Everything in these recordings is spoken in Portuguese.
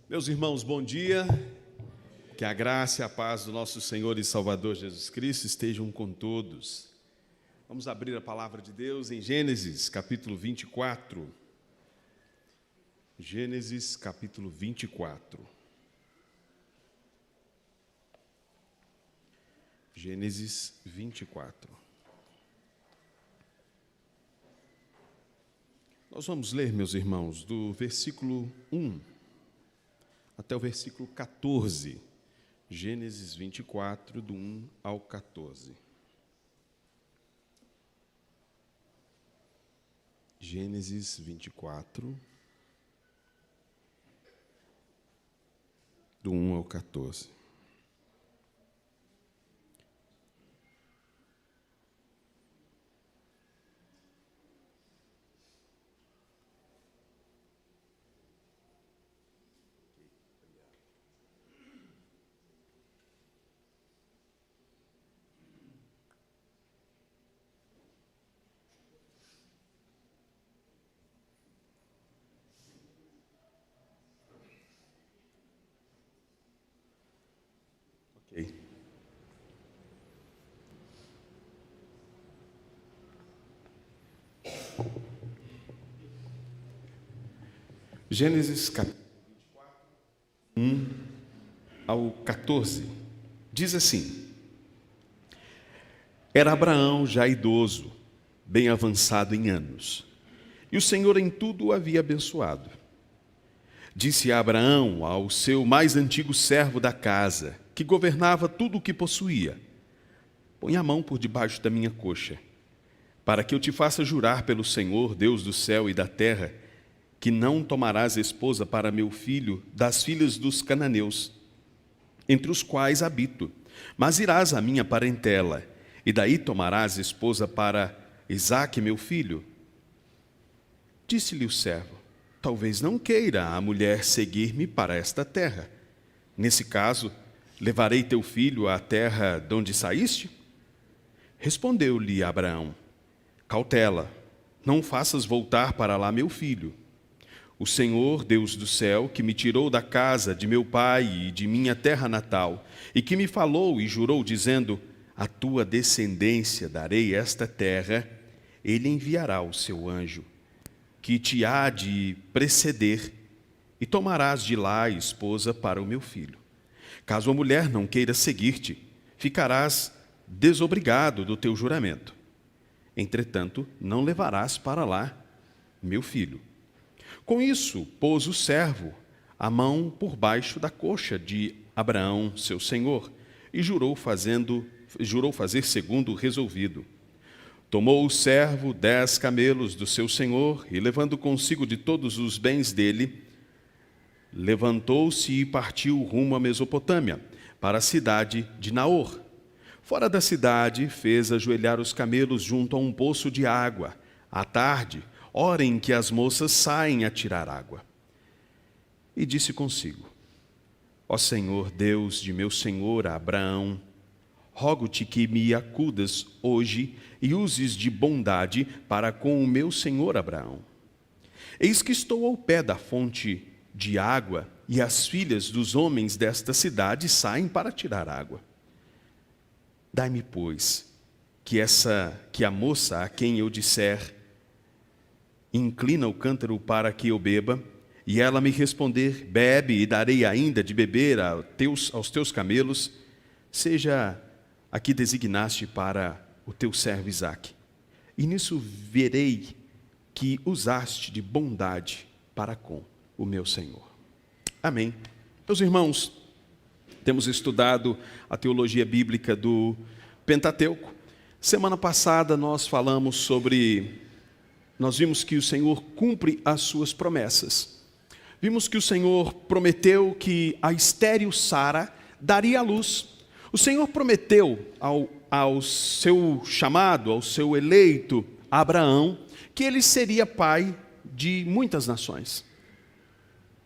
Meus irmãos, bom dia. Que a graça e a paz do nosso Senhor e Salvador Jesus Cristo estejam com todos. Vamos abrir a palavra de Deus em Gênesis, capítulo 24. Gênesis, capítulo 24. Gênesis 24. Nós vamos ler, meus irmãos, do versículo 1 até o versículo 14. Gênesis 24, do 1 ao 14. Gênesis 24, do 1 ao 14. Ok. Gênesis capítulo 1 ao 14, diz assim: Era Abraão já idoso, bem avançado em anos, e o Senhor em tudo o havia abençoado. Disse Abraão ao seu mais antigo servo da casa, que governava tudo o que possuía: Põe a mão por debaixo da minha coxa, para que eu te faça jurar pelo Senhor, Deus do céu e da terra, que não tomarás esposa para meu filho das filhas dos cananeus, entre os quais habito, mas irás à minha parentela, e daí tomarás esposa para Isaque, meu filho. Disse-lhe o servo: Talvez não queira a mulher seguir-me para esta terra. Nesse caso, levarei teu filho à terra de onde saíste? Respondeu-lhe Abraão: Cautela, não faças voltar para lá meu filho. O Senhor, Deus do céu, que me tirou da casa de meu pai e de minha terra natal, e que me falou e jurou, dizendo: A tua descendência darei esta terra, ele enviará o seu anjo, que te há de preceder, e tomarás de lá a esposa para o meu filho. Caso a mulher não queira seguir-te, ficarás desobrigado do teu juramento. Entretanto, não levarás para lá meu filho. Com isso, pôs o servo a mão por baixo da coxa de Abraão, seu senhor, e jurou fazer segundo o resolvido. Tomou o servo 10 camelos do seu senhor, e levando consigo de todos os bens dele, levantou-se e partiu rumo à Mesopotâmia, para a cidade de Naor. Fora da cidade, fez ajoelhar os camelos junto a um poço de água. À tarde, hora em que as moças saem a tirar água. E disse consigo: Ó Senhor, Deus de meu senhor Abraão, rogo-te que me acudas hoje e uses de bondade para com o meu senhor Abraão. Eis que estou ao pé da fonte de água, e as filhas dos homens desta cidade saem para tirar água. Dai-me, pois, que a moça a quem eu disser: Inclina o cântaro para que eu beba, e ela me responder: Bebe, e darei ainda de beber aos teus camelos, seja a que designaste para o teu servo Isaque. E nisso verei que usaste de bondade para com o meu Senhor. Amém. Meus irmãos, temos estudado a teologia bíblica do Pentateuco. Semana passada nós vimos que o Senhor cumpre as suas promessas. Vimos que o Senhor prometeu que a estéril Sara daria à luz. O Senhor prometeu ao seu chamado, ao seu eleito Abraão, que ele seria pai de muitas nações.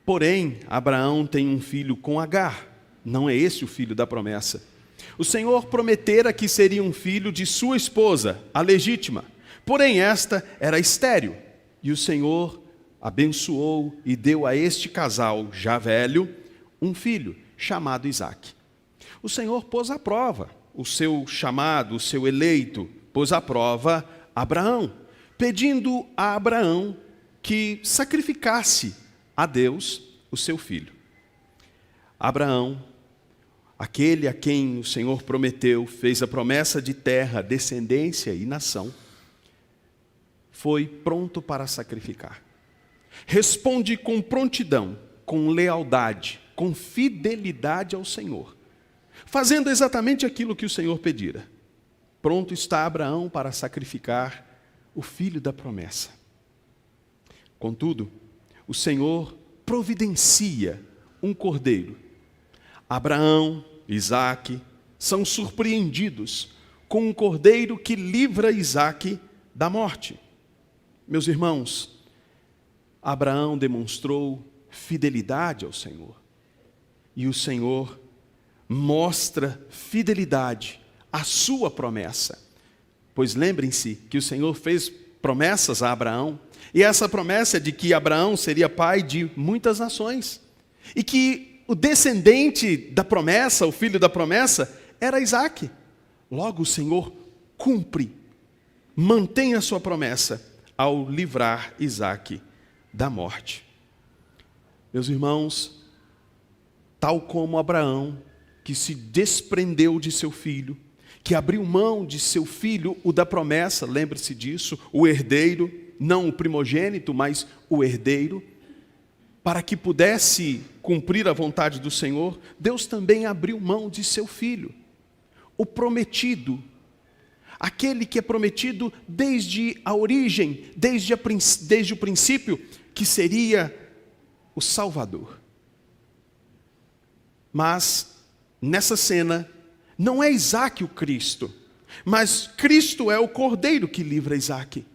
Porém, Abraão tem um filho com Agar. Não é esse o filho da promessa. O Senhor prometera que seria um filho de sua esposa, a legítima. Porém, esta era estéril. E o Senhor abençoou e deu a este casal, já velho, um filho, chamado Isaque. O Senhor pôs à prova o seu chamado, o seu eleito, pôs à prova Abraão, pedindo a Abraão que sacrificasse a Deus o seu filho. Abraão, aquele a quem o Senhor prometeu, fez a promessa de terra, descendência e nação, foi pronto para sacrificar. Responde com prontidão, com lealdade, com fidelidade ao Senhor, fazendo exatamente aquilo que o Senhor pedira. Pronto está Abraão para sacrificar o filho da promessa. Contudo, o Senhor providencia um cordeiro. Abraão, Isaque, são surpreendidos com um cordeiro que livra Isaque da morte. Meus irmãos, Abraão demonstrou fidelidade ao Senhor. E o Senhor mostra fidelidade à sua promessa. Pois lembrem-se que o Senhor fez promessas a Abraão, e essa promessa é de que Abraão seria pai de muitas nações, e que o descendente da promessa, o filho da promessa, era Isaque. Logo o Senhor cumpre, mantém a sua promessa ao livrar Isaque da morte. Meus irmãos, tal como Abraão, que se desprendeu de seu filho, que abriu mão de seu filho, o da promessa, lembre-se disso, o herdeiro, não o primogênito, mas o herdeiro, para que pudesse cumprir a vontade do Senhor, Deus também abriu mão de seu filho, o prometido, aquele que é prometido desde a origem, desde o princípio, que seria o Salvador. Mas, nessa cena, não é Isaque o Cristo, mas Cristo é o cordeiro que livra Isaque.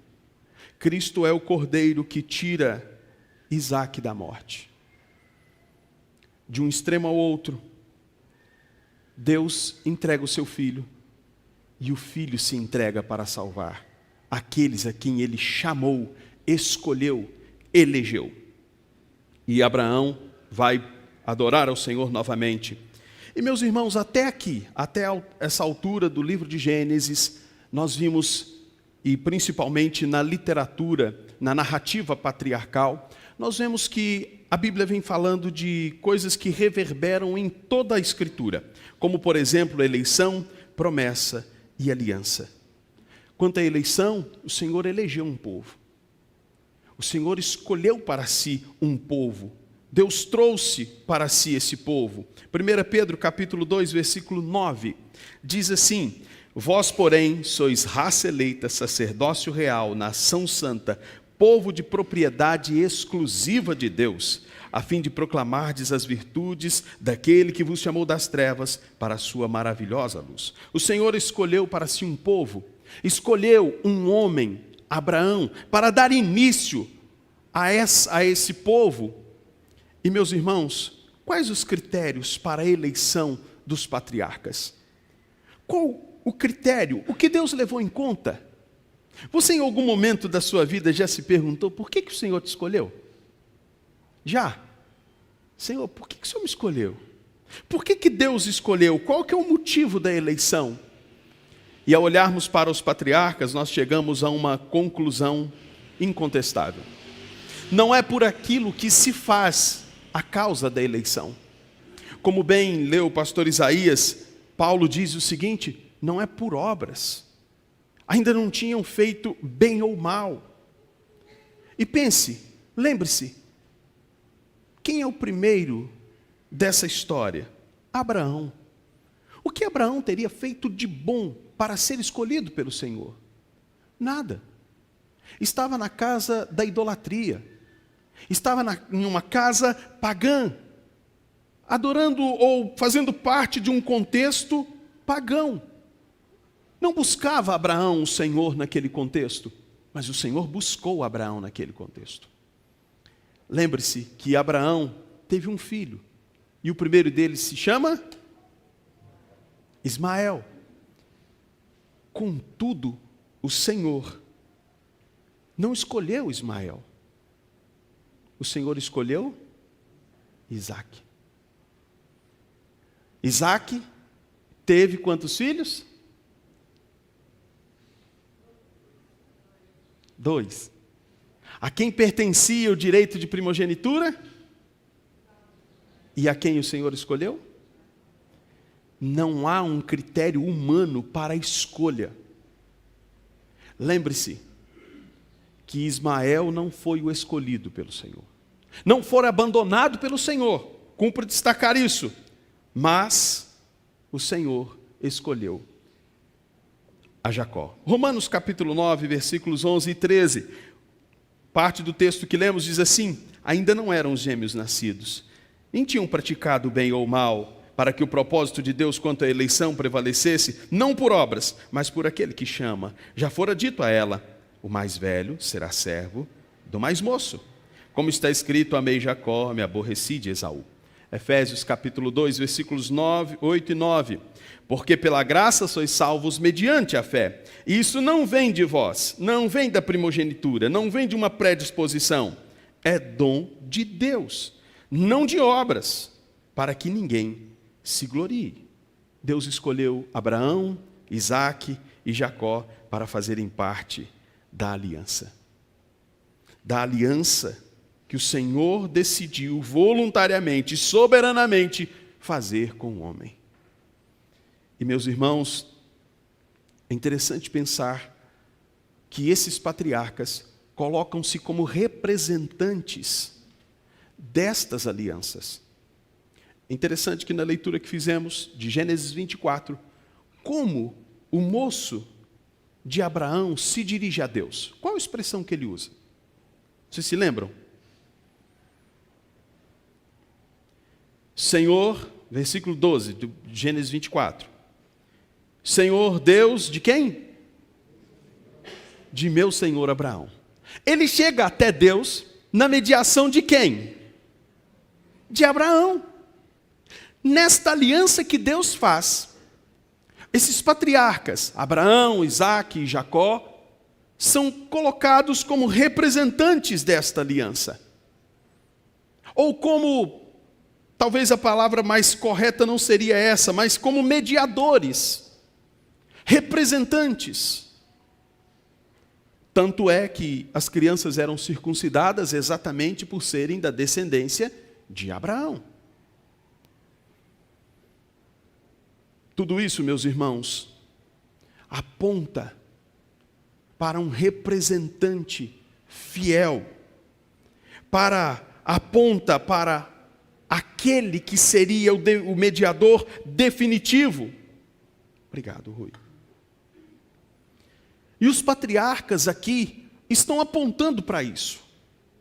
Cristo é o cordeiro que tira Isaque da morte. De um extremo ao outro, Deus entrega o seu filho, e o filho se entrega para salvar aqueles a quem ele chamou, escolheu, elegeu. E Abraão vai adorar ao Senhor novamente. E meus irmãos, até aqui, até essa altura do livro de Gênesis, nós vimos, e principalmente na literatura, na narrativa patriarcal, nós vemos que a Bíblia vem falando de coisas que reverberam em toda a Escritura, como, por exemplo, eleição, promessa e aliança. Quanto à eleição, o Senhor elegeu um povo. O Senhor escolheu para si um povo. Deus trouxe para si esse povo. 1 Pedro capítulo 2, versículo 9, diz assim: vós, porém, sois raça eleita, sacerdócio real, nação santa, povo de propriedade exclusiva de Deus, a fim de proclamardes as virtudes daquele que vos chamou das trevas para a sua maravilhosa luz. O Senhor escolheu para si um povo, escolheu um homem, Abraão, para dar início a esse povo. E, meus irmãos, quais os critérios para a eleição dos patriarcas? Qual o critério? O que Deus levou em conta? Você em algum momento da sua vida já se perguntou por que o Senhor te escolheu? Já? Senhor, por que o Senhor me escolheu? Por que Deus escolheu? Qual que é o motivo da eleição? E ao olharmos para os patriarcas, nós chegamos a uma conclusão incontestável. Não é por aquilo que se faz a causa da eleição. Como bem leu o pastor Isaías, Paulo diz o seguinte: não é por obras. Ainda não tinham feito bem ou mal. E pense, lembre-se, quem é o primeiro dessa história? Abraão. O que Abraão teria feito de bom para ser escolhido pelo Senhor? Nada. Estava na casa da idolatria. Estava em uma casa pagã, adorando ou fazendo parte de um contexto pagão. Não buscava Abraão o Senhor naquele contexto, mas o Senhor buscou Abraão naquele contexto. Lembre-se que Abraão teve um filho, e o primeiro deles se chama Ismael. Contudo, o Senhor não escolheu Ismael. o Senhor escolheu Isaac. Isaac teve quantos filhos? 2. A quem pertencia o direito de primogenitura? E a quem o Senhor escolheu? Não há um critério humano para a escolha. Lembre-se que Ismael não foi o escolhido pelo Senhor. Não foi abandonado pelo Senhor. Cumpre destacar isso. Mas o Senhor escolheu a Jacó. Romanos capítulo 9, versículos 11 e 13. Parte do texto que lemos diz assim: ainda não eram gêmeos nascidos, nem tinham praticado bem ou mal, para que o propósito de Deus quanto à eleição prevalecesse, não por obras, mas por aquele que chama. Já fora dito a ela: o mais velho será servo do mais moço. Como está escrito: amei Jacó, me aborreci de Esaú. Efésios capítulo 2, versículos 8 e 9. Porque pela graça sois salvos mediante a fé. E isso não vem de vós, não vem da primogenitura, não vem de uma predisposição. É dom de Deus, não de obras, para que ninguém se glorie. Deus escolheu Abraão, Isaque e Jacó para fazerem parte da aliança. Da aliança que o Senhor decidiu voluntariamente, soberanamente, fazer com o homem. E meus irmãos, é interessante pensar que esses patriarcas colocam-se como representantes destas alianças. É interessante que na leitura que fizemos de Gênesis 24, como o moço de Abraão se dirige a Deus. Qual a expressão que ele usa? Vocês se lembram? Senhor, versículo 12 de Gênesis 24. Senhor Deus de quem? De meu senhor Abraão. Ele chega até Deus na mediação de quem? De Abraão. Nesta aliança que Deus faz, esses patriarcas, Abraão, Isaque e Jacó, são colocados como representantes desta aliança. Ou como, talvez a palavra mais correta não seria essa, mas como mediadores, representantes. Tanto é que as crianças eram circuncidadas exatamente por serem da descendência de Abraão. Tudo isso, meus irmãos, aponta para um representante fiel, aponta para aquele que seria o mediador definitivo. Obrigado, Rui. E os patriarcas aqui estão apontando para isso.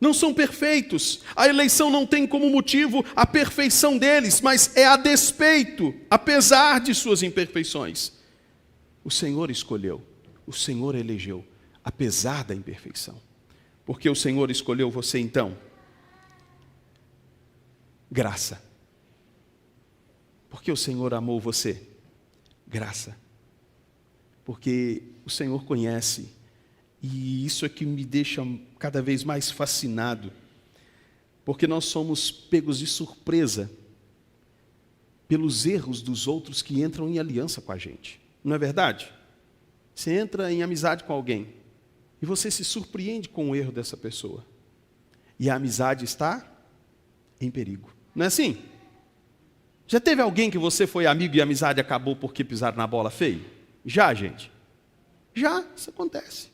Não são perfeitos. A eleição não tem como motivo a perfeição deles, mas é a despeito, apesar de suas imperfeições. O Senhor escolheu, o Senhor elegeu, apesar da imperfeição. Porque o Senhor escolheu você então? Graça. Porque o Senhor amou você? Graça. Porque o Senhor conhece, e isso é que me deixa cada vez mais fascinado, porque nós somos pegos de surpresa pelos erros dos outros que entram em aliança com a gente. Não é verdade? Você entra em amizade com alguém, e você se surpreende com o erro dessa pessoa, e a amizade está em perigo. Não é assim? Já teve alguém que você foi amigo e a amizade acabou porque pisaram na bola feio? Já, gente? Já, isso acontece.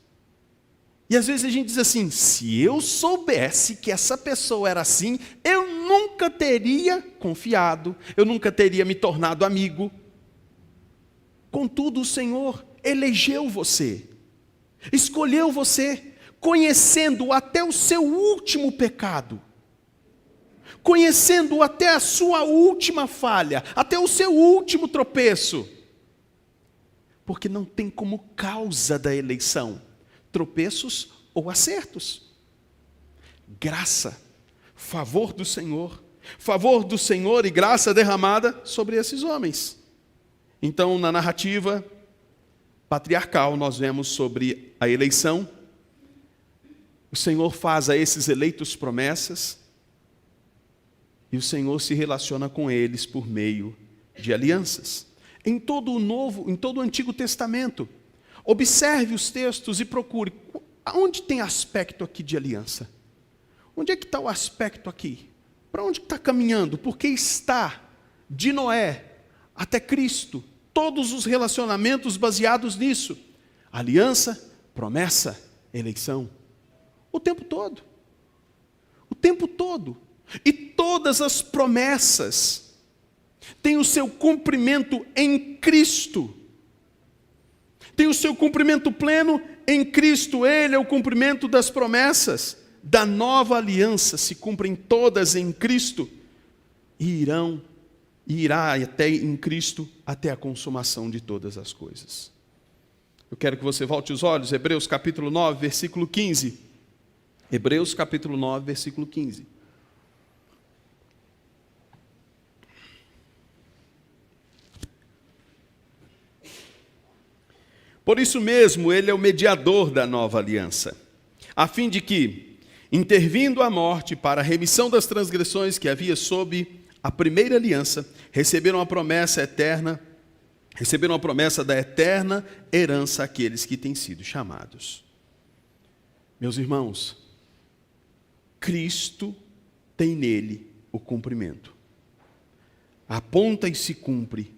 E às vezes a gente diz assim: se eu soubesse que essa pessoa era assim, eu nunca teria confiado, eu nunca teria me tornado amigo. Contudo, o Senhor elegeu você, escolheu você, conhecendo até o seu último pecado, conhecendo até a sua última falha, até o seu último tropeço. Porque não tem como causa da eleição tropeços ou acertos. Graça, favor do Senhor e graça derramada sobre esses homens. Então, na narrativa patriarcal, nós vemos sobre a eleição, O Senhor faz a esses eleitos promessas e o Senhor se relaciona com eles por meio de alianças. Em todo o Antigo Testamento, observe os textos e procure. Onde tem aspecto aqui de aliança? Onde é que está o aspecto aqui? Para onde está caminhando? Porque está de Noé até Cristo, todos os relacionamentos baseados nisso. Aliança, promessa, eleição. O tempo todo. O tempo todo. E todas as promessas têm o seu cumprimento em Cristo. Tem o seu cumprimento pleno em Cristo. Ele é o cumprimento das promessas da nova aliança, se cumprem todas em Cristo e irá até em Cristo até a consumação de todas as coisas. Eu quero que você volte os olhos, Hebreus capítulo 9, versículo 15. Hebreus capítulo 9, versículo 15. Por isso mesmo, ele é o mediador da nova aliança, a fim de que, intervindo a morte para a remissão das transgressões que havia sob a primeira aliança, receberam a promessa da eterna herança àqueles que têm sido chamados. Meus irmãos, Cristo tem nele o cumprimento. Aponta e se cumpre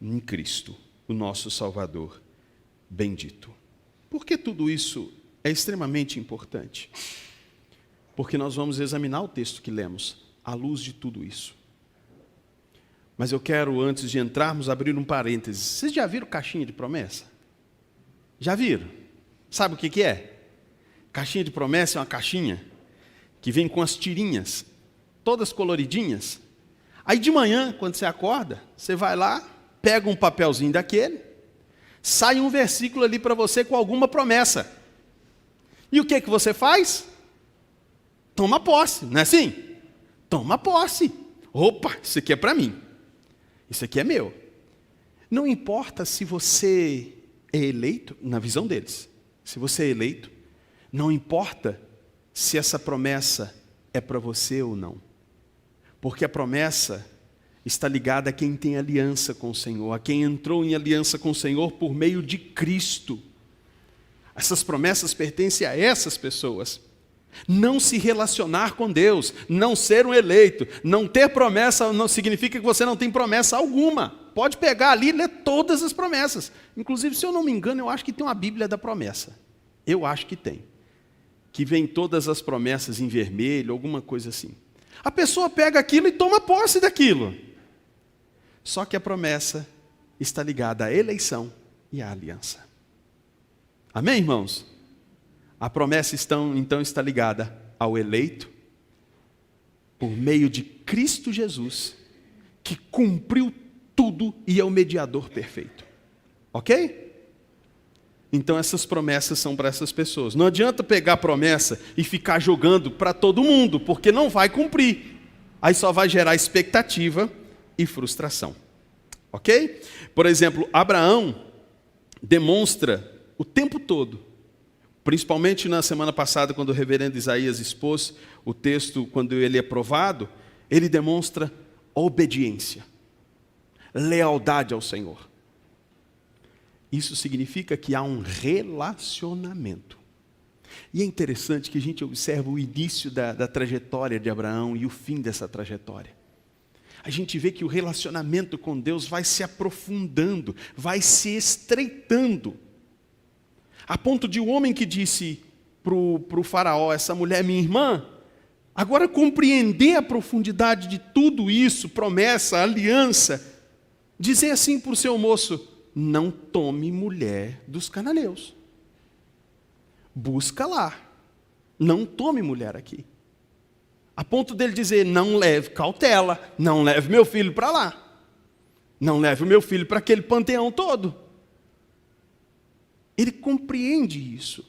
em Cristo, o nosso Salvador bendito. Por que tudo isso é extremamente importante? Porque nós vamos examinar o texto que lemos à luz de tudo isso. Mas eu quero, antes de entrarmos, abrir um parênteses. Vocês já viram caixinha de promessa? Já viram? Sabe o que é? Caixinha de promessa é uma caixinha que vem com as tirinhas, todas coloridinhas. Aí de manhã, quando você acorda, você vai lá, pega um papelzinho daquele, sai um versículo ali para você com alguma promessa. E o que você faz? Toma posse, não é assim? Toma posse. Opa, isso aqui é para mim. Isso aqui é meu. Não importa se você é eleito, na visão deles, se você é eleito, não importa se essa promessa é para você ou não. Porque a promessa está ligada a quem tem aliança com o Senhor, a quem entrou em aliança com o Senhor por meio de Cristo. Essas promessas pertencem a essas pessoas. Não se relacionar com Deus, não ser um eleito, não ter promessa, não significa que você não tem promessa alguma. Pode pegar ali e ler todas as promessas. Inclusive, se eu não me engano, eu acho que tem uma Bíblia da promessa. Eu acho que tem. Que vem todas as promessas em vermelho, alguma coisa assim. A pessoa pega aquilo e toma posse daquilo. Só que a promessa está ligada à eleição e à aliança. Amém, irmãos? A promessa então está ligada ao eleito, por meio de Cristo Jesus, que cumpriu tudo e é o mediador perfeito. Ok? Então essas promessas são para essas pessoas. Não adianta pegar a promessa e ficar jogando para todo mundo, porque não vai cumprir. Aí só vai gerar expectativa e frustração. Ok? Por exemplo, Abraão demonstra o tempo todo, principalmente na semana passada, quando o reverendo Isaías expôs o texto, quando ele é provado, ele demonstra obediência, lealdade ao Senhor. Isso significa que há um relacionamento. E é interessante que a gente observa o início da trajetória de Abraão e o fim dessa trajetória. A gente vê que o relacionamento com Deus vai se aprofundando, vai se estreitando. A ponto de um homem que disse para o faraó, essa mulher é minha irmã, agora compreender a profundidade de tudo isso, promessa, aliança, dizer assim para o seu moço, não tome mulher dos cananeus. Busca lá, não tome mulher aqui. A ponto dele dizer, não leve cautela, não leve meu filho para lá, não leve o meu filho para aquele panteão todo. Ele compreende isso.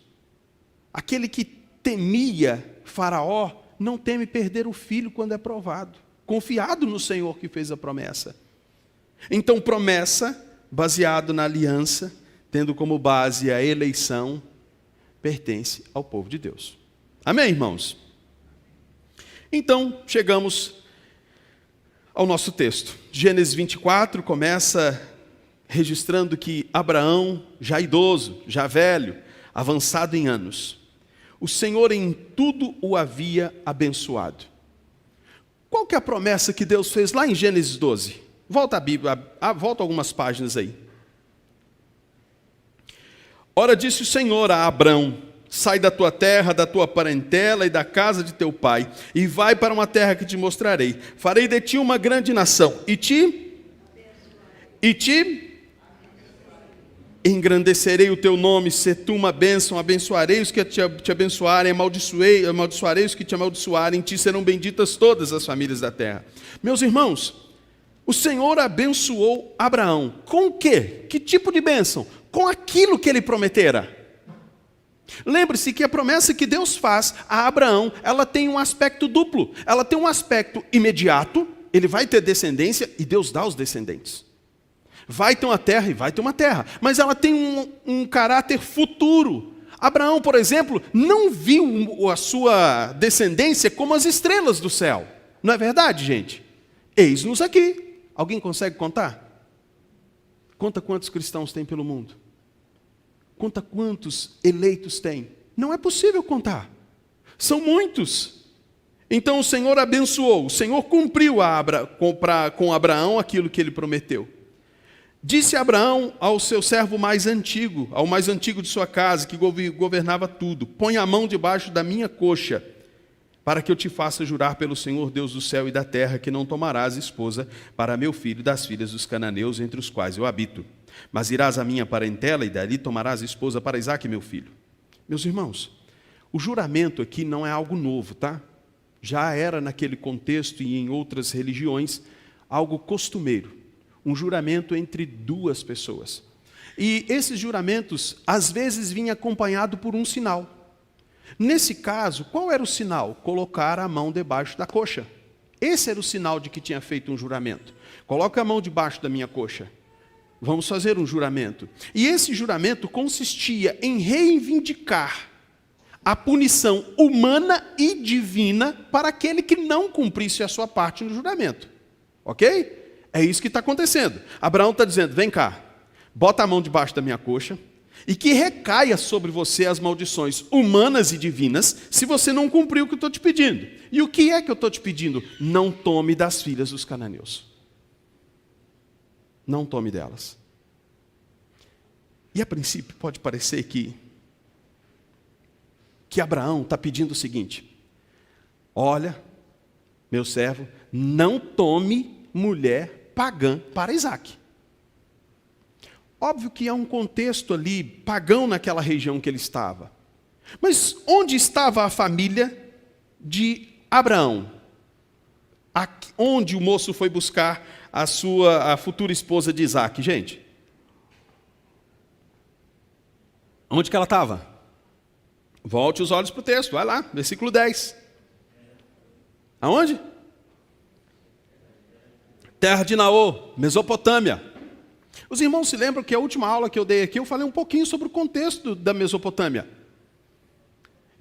Aquele que temia Faraó, não teme perder o filho quando é provado, confiado no Senhor que fez a promessa. Então, promessa, baseado na aliança, tendo como base a eleição, pertence ao povo de Deus. Amém, irmãos? Então, chegamos ao nosso texto. Gênesis 24 começa registrando que Abraão, já idoso, já velho, avançado em anos, o Senhor em tudo o havia abençoado. Qual que é a promessa que Deus fez lá em Gênesis 12? Volta a Bíblia, volta algumas páginas aí. Ora, disse o Senhor a Abrão: sai da tua terra, da tua parentela e da casa de teu pai, e vai para uma terra que te mostrarei. Farei de ti uma grande nação, e te engrandecerei o teu nome, se tu uma bênção, abençoarei os que te abençoarem, amaldiçoarei os que te amaldiçoarem, em ti serão benditas todas as famílias da terra. Meus irmãos, o Senhor abençoou Abraão. Com o quê? Que tipo de bênção? Com aquilo que ele prometera. Lembre-se que a promessa que Deus faz a Abraão, ela tem um aspecto duplo. Ela tem um aspecto imediato, ele vai ter descendência e Deus dá os descendentes. Vai ter uma terra e vai ter uma terra. Mas ela tem um caráter futuro. Abraão, por exemplo, não viu a sua descendência como as estrelas do céu. Não é verdade, gente? Eis-nos aqui. Alguém consegue contar? Conta quantos cristãos tem pelo mundo. Conta quantos eleitos tem. Não é possível contar. São muitos. Então o Senhor abençoou. O Senhor cumpriu com Abraão aquilo que ele prometeu. Disse Abraão ao seu servo mais antigo, ao mais antigo de sua casa, que governava tudo: põe a mão debaixo da minha coxa, para que eu te faça jurar pelo Senhor Deus do céu e da terra, que não tomarás esposa para meu filho das filhas dos cananeus, entre os quais eu habito. Mas irás à minha parentela, e dali tomarás esposa para Isaque, meu filho. Meus irmãos, o juramento aqui não é algo novo, tá? Já era naquele contexto e em outras religiões algo costumeiro. Um juramento entre duas pessoas. E esses juramentos, às vezes, vinham acompanhado por um sinal. Nesse caso, qual era o sinal? Colocar a mão debaixo da coxa. Esse era o sinal de que tinha feito um juramento. Coloca a mão debaixo da minha coxa. Vamos fazer um juramento. E esse juramento consistia em reivindicar a punição humana e divina para aquele que não cumprisse a sua parte no juramento. Ok? É isso que está acontecendo. Abraão está dizendo: vem cá, bota a mão debaixo da minha coxa, e que recaia sobre você as maldições humanas e divinas, se você não cumprir o que eu estou te pedindo. E o que é que eu estou te pedindo? Não tome das filhas dos cananeus. Não tome delas. E a princípio pode parecer que Abraão está pedindo o seguinte: olha, meu servo, não tome mulher pagã para Isaque. Óbvio que há um contexto ali pagão naquela região que ele estava. Mas onde estava a família de Abraão? Onde o moço foi buscar a futura esposa de Isaque, gente? Onde que ela estava? Volte os olhos para o texto, vai lá, versículo 10. Aonde? Terra de Naô, Mesopotâmia. Os irmãos se lembram que a última aula que eu dei aqui, eu falei um pouquinho sobre o contexto da Mesopotâmia.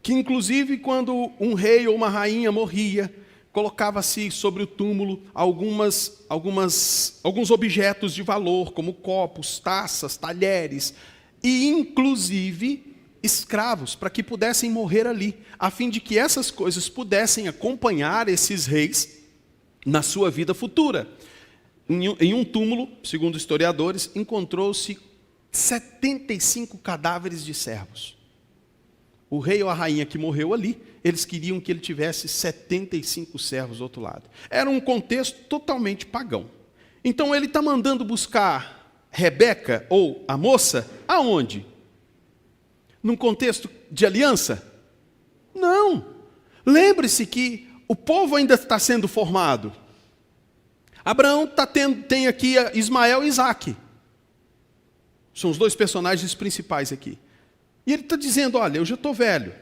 Que inclusive quando um rei ou uma rainha morria, colocava-se sobre o túmulo alguns objetos de valor, como copos, taças, talheres, e inclusive escravos, para que pudessem morrer ali, a fim de que essas coisas pudessem acompanhar esses reis na sua vida futura. Em um túmulo, segundo historiadores, encontrou-se 75 cadáveres de servos. O rei ou a rainha que morreu ali, eles queriam que ele tivesse 75 servos do outro lado. Era um contexto totalmente pagão. Então ele está mandando buscar Rebeca, ou a moça, aonde? Num contexto de aliança? Não. Lembre-se que o povo ainda está sendo formado. Abraão tem aqui Ismael e Isaque. São os dois personagens principais aqui. E ele está dizendo: olha, eu já estou velho,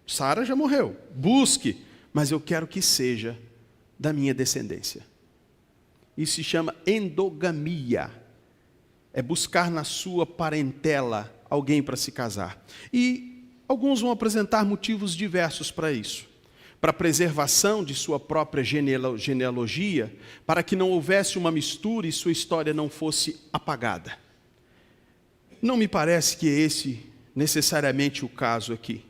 Sara já morreu, busque, mas eu quero que seja da minha descendência. Isso se chama endogamia. É buscar na sua parentela alguém para se casar. E Alguns vão apresentar motivos diversos para isso. Para a preservação de sua própria genealogia, para que não houvesse uma mistura e sua história não fosse apagada. Não me parece que é esse necessariamente o caso aqui.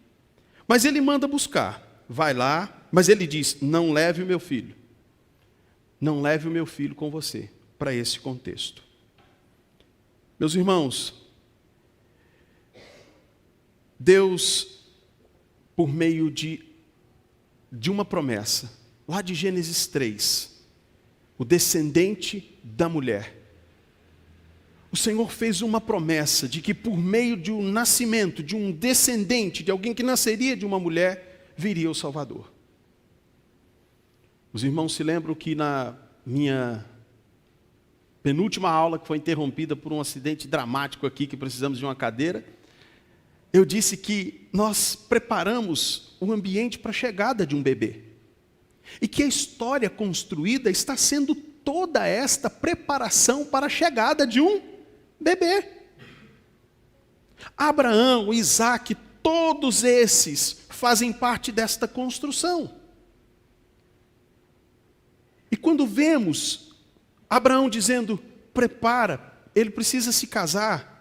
Mas ele manda buscar, vai lá, mas ele diz, não leve o meu filho. Não leve o meu filho com você, para esse contexto. Meus irmãos, Deus, por meio de uma promessa, lá de Gênesis 3, o descendente da mulher, o Senhor fez uma promessa de que por meio de um nascimento, de um descendente, de alguém que nasceria de uma mulher, viria o Salvador. Os irmãos se lembram que na minha penúltima aula, que foi interrompida por um acidente dramático aqui, que precisamos de uma cadeira, eu disse que nós preparamos o ambiente para a chegada de um bebê. E que a história construída está sendo toda esta preparação para a chegada de um bebê. Abraão, Isaque, todos esses fazem parte desta construção. E quando vemos Abraão dizendo, prepara, ele precisa se casar.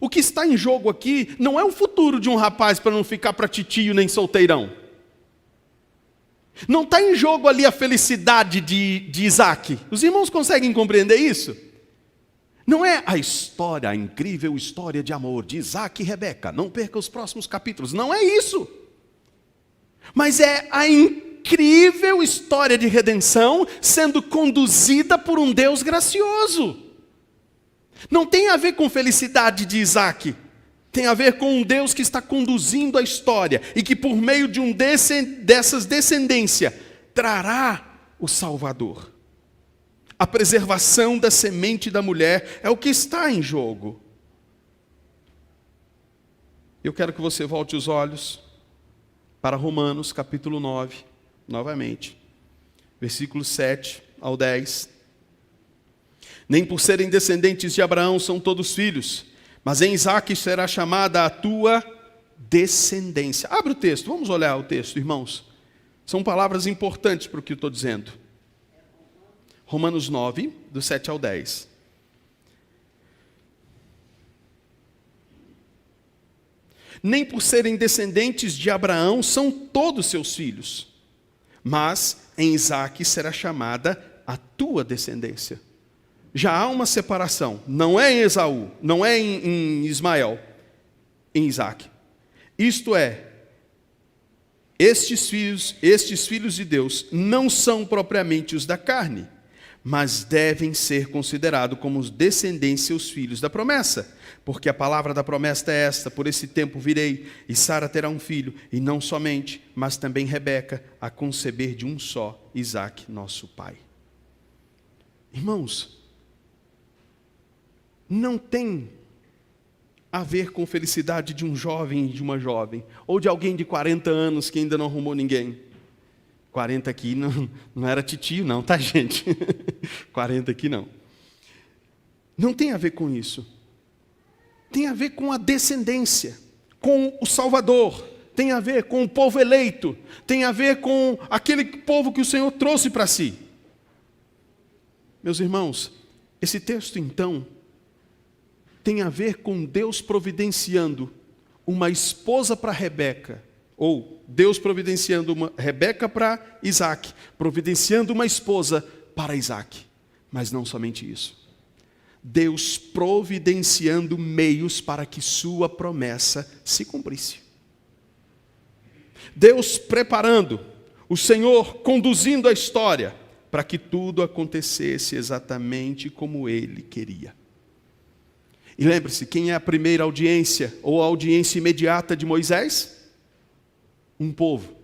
O que está em jogo aqui não é o futuro de um rapaz para não ficar para titio nem solteirão. Não está em jogo ali a felicidade de Isaque. Os irmãos conseguem compreender isso? Não é a história, a incrível história de amor de Isaque e Rebeca. Não perca os próximos capítulos. Não é isso. Mas é a incrível história de redenção sendo conduzida por um Deus gracioso. Não tem a ver com felicidade de Isaque. Tem a ver com um Deus que está conduzindo a história e que por meio de dessas descendências trará o Salvador. A preservação da semente da mulher é o que está em jogo. Eu quero que você volte os olhos para Romanos capítulo 9, novamente, versículos 7 ao 10. Nem por serem descendentes de Abraão são todos filhos, mas em Isaque será chamada a tua descendência. Abre o texto, vamos olhar o texto, irmãos. São palavras importantes para o que eu estou dizendo. Romanos 9, do 7 ao 10. Nem por serem descendentes de Abraão são todos seus filhos, mas em Isaque será chamada a tua descendência. Já há uma separação, não é em Esaú, não é em Ismael, em Isaque. Isto é, estes filhos de Deus não são propriamente os da carne, mas devem ser considerados como os descendentes os filhos da promessa. Porque a palavra da promessa é esta, por esse tempo virei, e Sara terá um filho, e não somente, mas também Rebeca, a conceber de um só, Isaque, nosso pai. Irmãos, não tem a ver com felicidade de um jovem e de uma jovem, ou de alguém de 40 anos que ainda não arrumou ninguém. 40 aqui não era titio não, tá gente? 40 aqui não. Não tem a ver com isso. Tem a ver com a descendência, com o Salvador. Tem a ver com o povo eleito. Tem a ver com aquele povo que o Senhor trouxe para si. Meus irmãos, esse texto então tem a ver com Deus providenciando uma esposa para Rebeca, ou Deus providenciando uma Rebeca para Isaque, providenciando uma esposa para Isaque. Mas não somente isso. Deus providenciando meios para que sua promessa se cumprisse. Deus preparando, o Senhor conduzindo a história para que tudo acontecesse exatamente como Ele queria. E lembre-se, quem é a primeira audiência ou a audiência imediata de Moisés? Um povo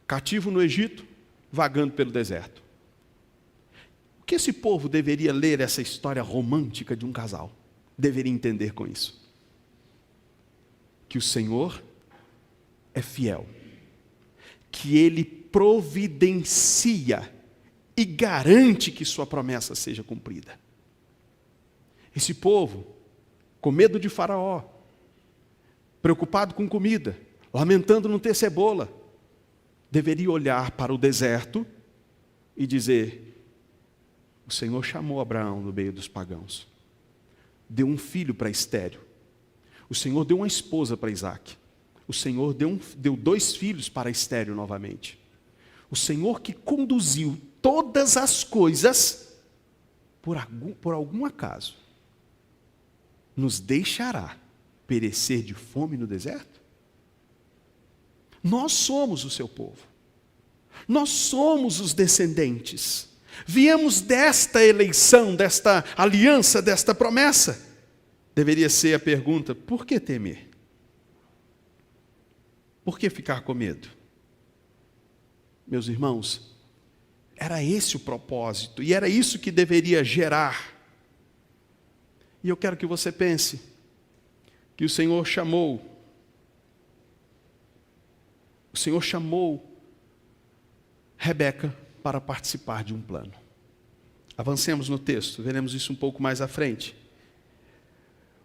cativo no Egito, vagando pelo deserto. O que esse povo deveria ler essa história romântica de um casal? Deveria entender com isso. Que o Senhor é fiel. Que Ele providencia e garante que sua promessa seja cumprida. Esse povo, com medo de Faraó, preocupado com comida, lamentando não ter cebola, deveria olhar para o deserto e dizer: o Senhor chamou Abraão no meio dos pagãos, deu um filho para estéril, o Senhor deu uma esposa para Isaque, o Senhor deu 2 filhos para estéril novamente. O Senhor que conduziu todas as coisas, por algum acaso, nos deixará perecer de fome no deserto? Nós somos o seu povo. Nós somos os descendentes. Viemos desta eleição, desta aliança, desta promessa. Deveria ser a pergunta: por que temer? Por que ficar com medo? Meus irmãos, era esse o propósito, e era isso que deveria gerar. E eu quero que você pense que o Senhor chamou Rebeca para participar de um plano. Avancemos no texto, veremos isso um pouco mais à frente.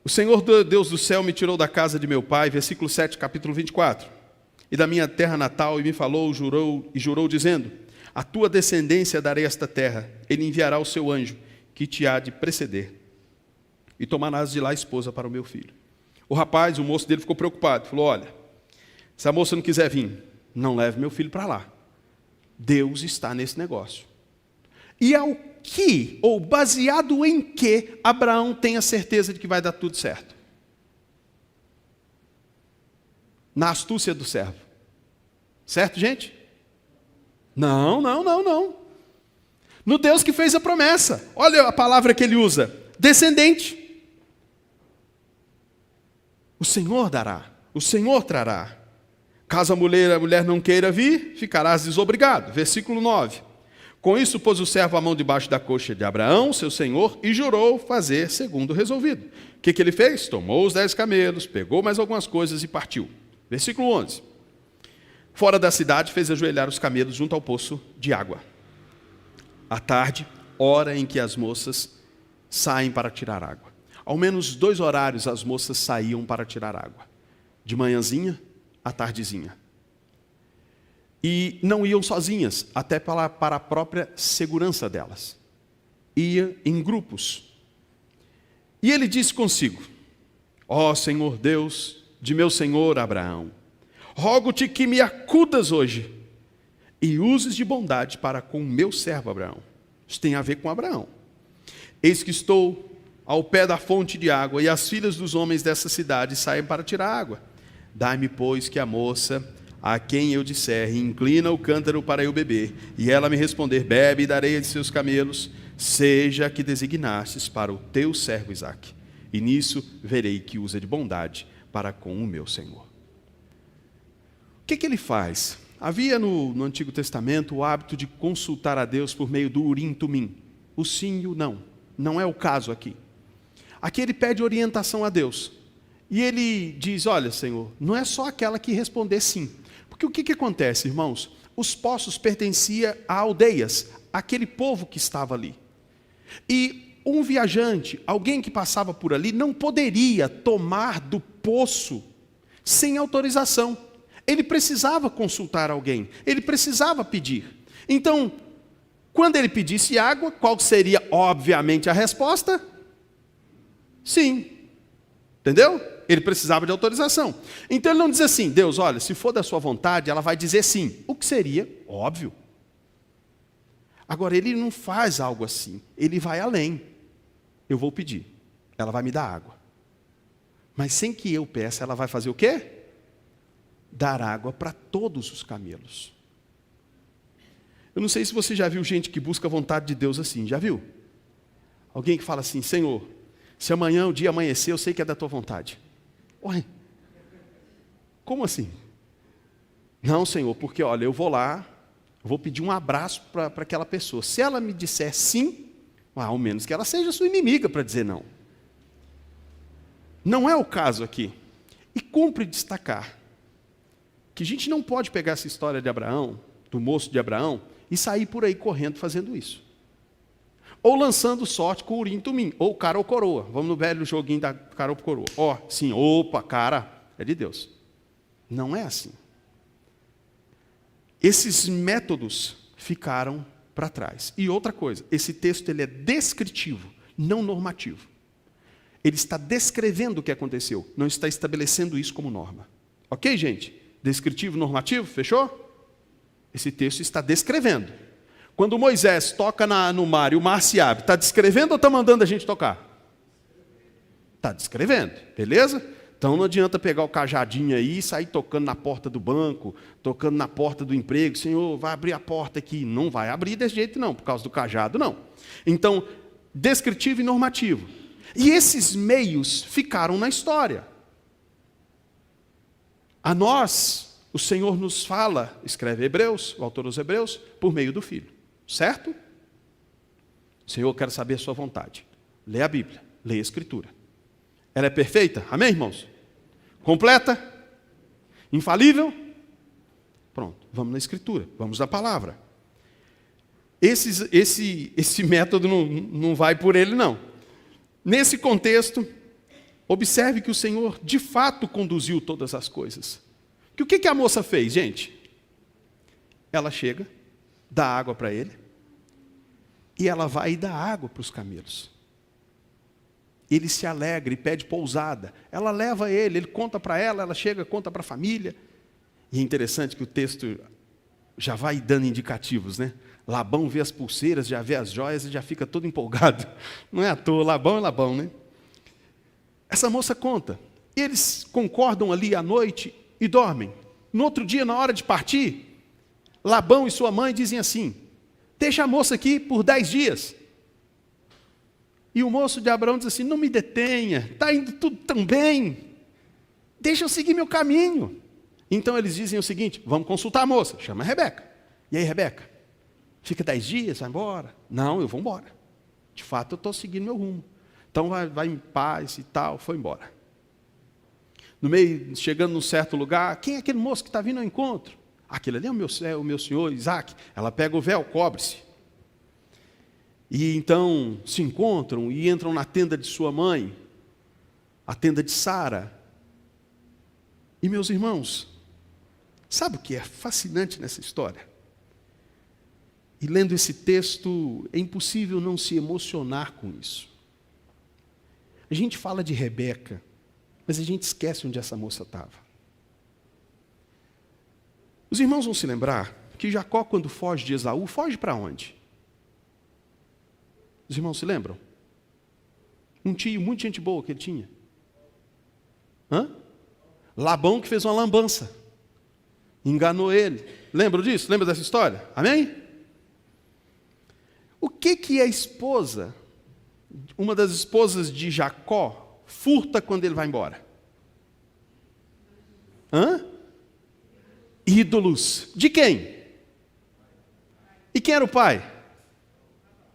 O Senhor Deus do céu me tirou da casa de meu pai, versículo 7, capítulo 24, e da minha terra natal, e me falou, jurou dizendo: a tua descendência darei esta terra, ele enviará o seu anjo, que te há de preceder, e tomarás de lá a esposa para o meu filho. O moço dele ficou preocupado, falou: olha, se a moça não quiser vir, não leve meu filho para lá. Deus está nesse negócio. E ao que, ou baseado em que, Abraão tem a certeza de que vai dar tudo certo? Na astúcia do servo. Certo, gente? Não. No Deus que fez a promessa. Olha a palavra que ele usa: descendente. O Senhor dará, o Senhor trará. Caso a mulher não queira vir, ficarás desobrigado. Versículo 9. Com isso pôs o servo a mão debaixo da coxa de Abraão, seu senhor, e jurou fazer segundo resolvido. O que ele fez? Tomou os 10 camelos, pegou mais algumas coisas e partiu. Versículo 11. Fora da cidade, fez ajoelhar os camelos junto ao poço de água. À tarde, hora em que as moças saem para tirar água. Ao menos 2 horários as moças saíam para tirar água. De manhãzinha, à tardezinha. E não iam sozinhas, até para a própria segurança delas. Ia em grupos. E ele disse consigo: ó Senhor Deus de meu senhor Abraão, rogo-te que me acudas hoje e uses de bondade para com o meu servo Abraão. Isso tem a ver com Abraão. Eis que estou ao pé da fonte de água, e as filhas dos homens dessa cidade saem para tirar água. Dai-me, pois, que a moça, a quem eu disser, inclina o cântaro para eu beber, e ela me responder, bebe, e darei de seus camelos, seja a que designastes para o teu servo Isaque. E nisso verei que usa de bondade para com o meu Senhor. O que ele faz? Havia no Antigo Testamento o hábito de consultar a Deus por meio do Urim Tumim. O sim e o não. Não é o caso aqui. Aqui ele pede orientação a Deus. E ele diz: olha, Senhor, não é só aquela que responder sim. Porque o que acontece, irmãos? Os poços pertenciam a aldeias, aquele povo que estava ali. E um viajante, alguém que passava por ali, não poderia tomar do poço sem autorização. Ele precisava consultar alguém, ele precisava pedir. Então, quando ele pedisse água, qual seria, obviamente, a resposta? Sim. Entendeu? Ele precisava de autorização. Então ele não diz assim: Deus, olha, se for da sua vontade, ela vai dizer sim. O que seria óbvio. Agora, ele não faz algo assim. Ele vai além. Eu vou pedir. Ela vai me dar água. Mas sem que eu peça, ela vai fazer o quê? Dar água para todos os camelos. Eu não sei se você já viu gente que busca a vontade de Deus assim. Já viu? Alguém que fala assim: Senhor, se amanhã o dia amanhecer, eu sei que é da tua vontade. Ué, como assim? Não, Senhor, porque olha, eu vou lá, eu vou pedir um abraço para aquela pessoa. Se ela me disser sim, ao menos que ela seja sua inimiga para dizer não. Não é o caso aqui. E cumpre destacar que a gente não pode pegar essa história de Abraão, do moço de Abraão, e sair por aí correndo fazendo isso. Ou lançando sorte com o Urim Tumim, ou cara ou coroa. Vamos no velho joguinho da cara ou coroa. Ó, sim, opa, cara, é de Deus. Não é assim. Esses métodos ficaram para trás. E outra coisa, esse texto ele é descritivo, não normativo. Ele está descrevendo o que aconteceu, não está estabelecendo isso como norma. Ok, gente? Descritivo, normativo, fechou? Esse texto está descrevendo. Quando Moisés toca no mar e o mar se abre, está descrevendo ou está mandando a gente tocar? Está descrevendo, beleza? Então não adianta pegar o cajadinho aí e sair tocando na porta do banco, tocando na porta do emprego. Senhor, vai abrir a porta aqui. Não vai abrir desse jeito não, por causa do cajado não. Então, descritivo e normativo. E esses meios ficaram na história. A nós, o Senhor nos fala, escreve Hebreus, o autor dos Hebreus, por meio do Filho. Certo? Senhor, eu quero saber a sua vontade. Lê a Bíblia, lê a Escritura. Ela é perfeita? Amém, irmãos? Completa? Infalível? Pronto, vamos na Escritura, vamos na palavra. Esse método não vai por ele, não. Nesse contexto, observe que o Senhor de fato conduziu todas as coisas. O que a moça fez, gente? Ela chega, dá água para ele, e ela vai e dá água para os camelos. Ele se alegra e pede pousada. Ela leva ele conta para ela, ela chega, conta para a família. E é interessante que o texto já vai dando indicativos, né? Labão vê as pulseiras, já vê as joias e já fica todo empolgado. Não é à toa, Labão é Labão, né? Essa moça conta. Eles concordam ali à noite e dormem. No outro dia, na hora de partir, Labão e sua mãe dizem assim: deixa a moça aqui por 10 dias. E o moço de Abraão diz assim: não me detenha, está indo tudo tão bem, deixa eu seguir meu caminho. Então eles dizem o seguinte: vamos consultar a moça, chama a Rebeca. E aí, Rebeca, fica 10 dias, vai embora? Não, eu vou embora. De fato, eu estou seguindo meu rumo. Então vai em paz e tal, foi embora. No meio, chegando num certo lugar, quem é aquele moço que está vindo ao encontro? Aquele ali é o meu senhor Isaac. Ela pega o véu, cobre-se. E então se encontram e entram na tenda de sua mãe, a tenda de Sara. E meus irmãos, sabe o que é fascinante nessa história? E lendo esse texto, é impossível não se emocionar com isso. A gente fala de Rebeca, mas a gente esquece onde essa moça estava. Os irmãos vão se lembrar que Jacó, quando foge de Esaú, foge para onde? Os irmãos se lembram? Um tio, muita gente boa que ele tinha. Labão que fez uma lambança. Enganou ele. Lembram disso? Lembra dessa história? Amém? O que a esposa, uma das esposas de Jacó, furta quando ele vai embora? Ídolos. De quem? E quem era o pai?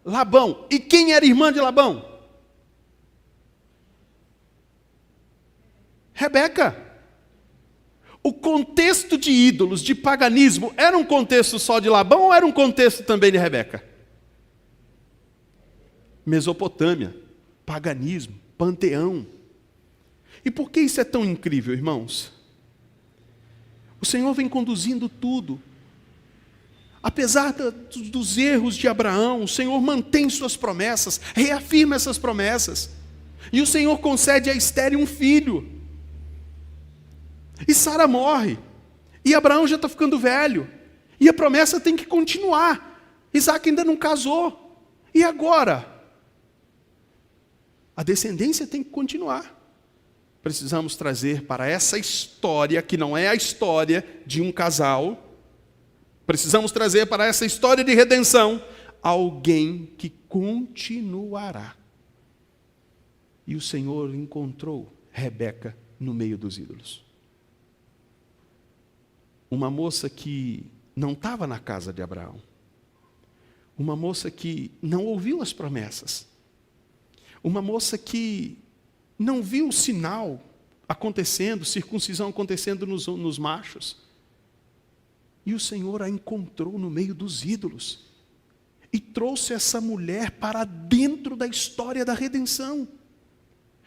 Labão. E quem era irmã de Labão? Rebeca. O contexto de ídolos, de paganismo, era um contexto só de Labão ou era um contexto também de Rebeca? Mesopotâmia, paganismo, panteão. E por que isso é tão incrível, irmãos? O Senhor vem conduzindo tudo. Apesar dos erros de Abraão, o Senhor mantém suas promessas, reafirma essas promessas. E o Senhor concede a Esther um filho. E Sara morre. E Abraão já está ficando velho. E a promessa tem que continuar. Isaac ainda não casou. E agora? A descendência tem que continuar. Precisamos trazer para essa história, que não é a história de um casal, precisamos trazer para essa história de redenção alguém que continuará. E o Senhor encontrou Rebeca no meio dos ídolos. Uma moça que não estava na casa de Abraão. Uma moça que não ouviu as promessas. Uma moça que não viu o sinal acontecendo, circuncisão acontecendo nos machos. E o Senhor a encontrou no meio dos ídolos. E trouxe essa mulher para dentro da história da redenção.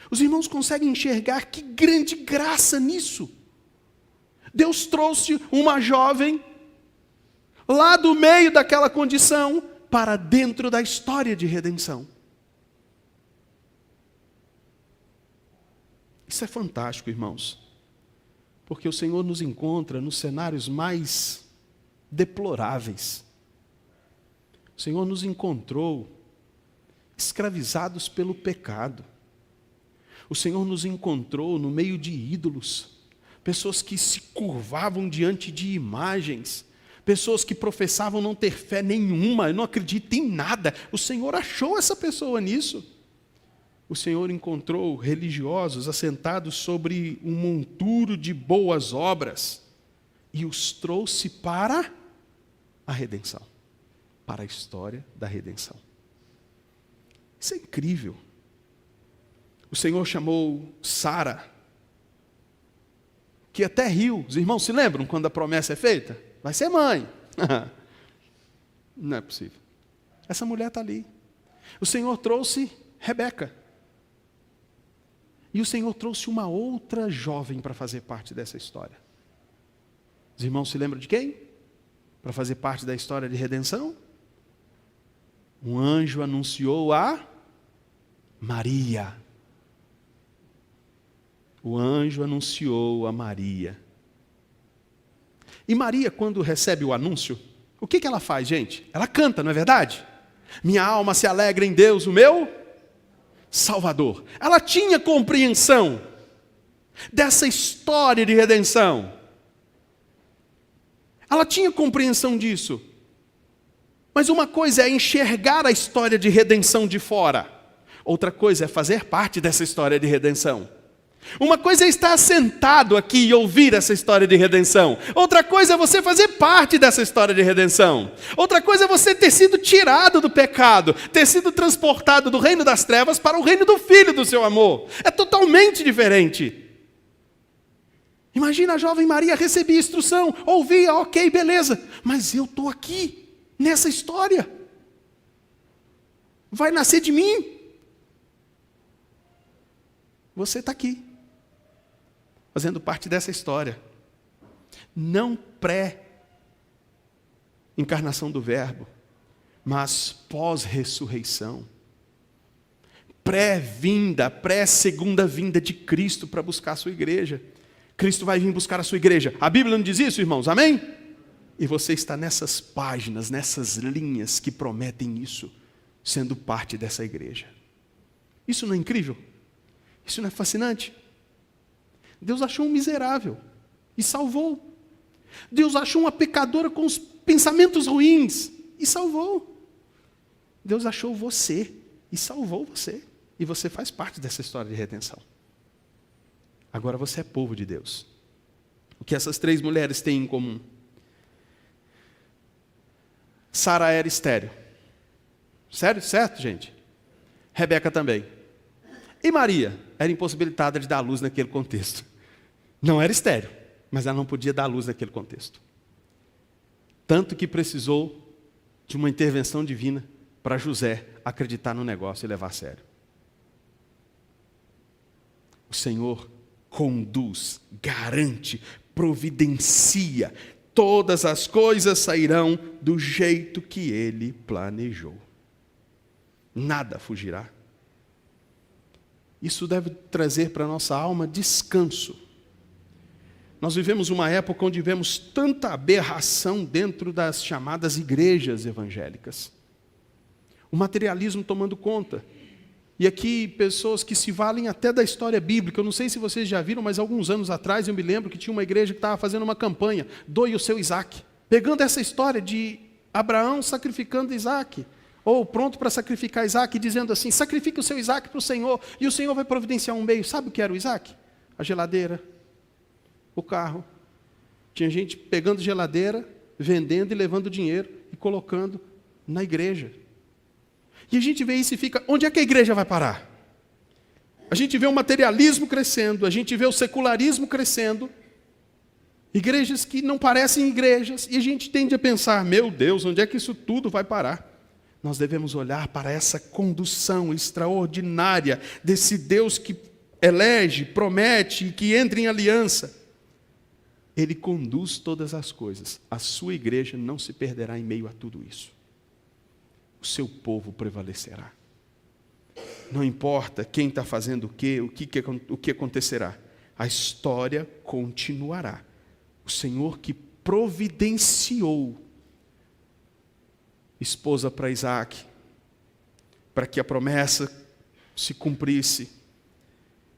Os irmãos conseguem enxergar que grande graça nisso. Deus trouxe uma jovem lá do meio daquela condição para dentro da história de redenção. Isso é fantástico, irmãos, porque o Senhor nos encontra nos cenários mais deploráveis. O Senhor nos encontrou escravizados pelo pecado. O Senhor nos encontrou no meio de ídolos, pessoas que se curvavam diante de imagens, pessoas que professavam não ter fé nenhuma, não acreditam em nada. O Senhor achou essa pessoa nisso. O Senhor encontrou religiosos assentados sobre um monturo de boas obras e os trouxe para a redenção, para a história da redenção. Isso é incrível. O Senhor chamou Sara, que até riu. Os irmãos se lembram quando a promessa é feita? Vai ser mãe. Não é possível. Essa mulher está ali. O Senhor trouxe Rebeca. E o Senhor trouxe uma outra jovem para fazer parte dessa história. Os irmãos se lembram de quem? Para fazer parte da história de redenção? Um anjo anunciou a Maria. O anjo anunciou a Maria. E Maria, quando recebe o anúncio, o que ela faz, gente? Ela canta, não é verdade? Minha alma se alegra em Deus, o meu Salvador. Ela tinha compreensão dessa história de redenção. Ela tinha compreensão disso. Mas uma coisa é enxergar a história de redenção de fora. Outra coisa é fazer parte dessa história de redenção. Uma coisa é estar sentado aqui e ouvir essa história de redenção. Outra coisa é você fazer parte dessa história de redenção. Outra coisa é você ter sido tirado do pecado, ter sido transportado do reino das trevas para o reino do Filho do seu amor. É totalmente diferente. Imagina a jovem Maria recebia instrução, ouvia, ok, beleza. Mas eu estou aqui, nessa história. Vai nascer de mim. Você está aqui, fazendo parte dessa história. Não pré-encarnação do Verbo, mas pós-ressurreição. Pré-vinda, pré-segunda vinda de Cristo para buscar a sua igreja. Cristo vai vir buscar a sua igreja. A Bíblia não diz isso, irmãos? Amém? E você está nessas páginas, nessas linhas que prometem isso, sendo parte dessa igreja. Isso não é incrível? Isso não é fascinante? Deus achou um miserável e salvou. Deus achou uma pecadora com os pensamentos ruins e salvou. Deus achou você e salvou você. E você faz parte dessa história de redenção. Agora você é povo de Deus. O que essas três mulheres têm em comum? Sara era estéril. Sério? Certo, gente? Rebeca também. E Maria era impossibilitada de dar luz naquele contexto. Não era estéril, mas ela não podia dar luz naquele contexto. Tanto que precisou de uma intervenção divina para José acreditar no negócio e levar a sério. O Senhor conduz, garante, providencia. Todas as coisas sairão do jeito que Ele planejou. Nada fugirá. Isso deve trazer para a nossa alma descanso. Nós vivemos uma época onde vemos tanta aberração dentro das chamadas igrejas evangélicas. O materialismo tomando conta. E aqui pessoas que se valem até da história bíblica. Eu não sei se vocês já viram, mas alguns anos atrás eu me lembro que tinha uma igreja que estava fazendo uma campanha, doe o seu Isaac. Pegando essa história de Abraão sacrificando Isaac. Ou pronto para sacrificar Isaac, dizendo assim, sacrifique o seu Isaac para o Senhor, e o Senhor vai providenciar um meio. Sabe o que era o Isaac? A geladeira, o carro. Tinha gente pegando geladeira, vendendo e levando dinheiro e colocando na igreja. E a gente vê isso e fica, onde é que a igreja vai parar? A gente vê o materialismo crescendo, a gente vê o secularismo crescendo, igrejas que não parecem igrejas, e a gente tende a pensar, meu Deus, onde é que isso tudo vai parar? Nós devemos olhar para essa condução extraordinária desse Deus que elege, promete e que entre em aliança. Ele conduz todas as coisas. A sua igreja não se perderá em meio a tudo isso. O seu povo prevalecerá. Não importa quem está fazendo o que acontecerá. A história continuará. O Senhor que providenciou esposa para Isaac, para que a promessa se cumprisse,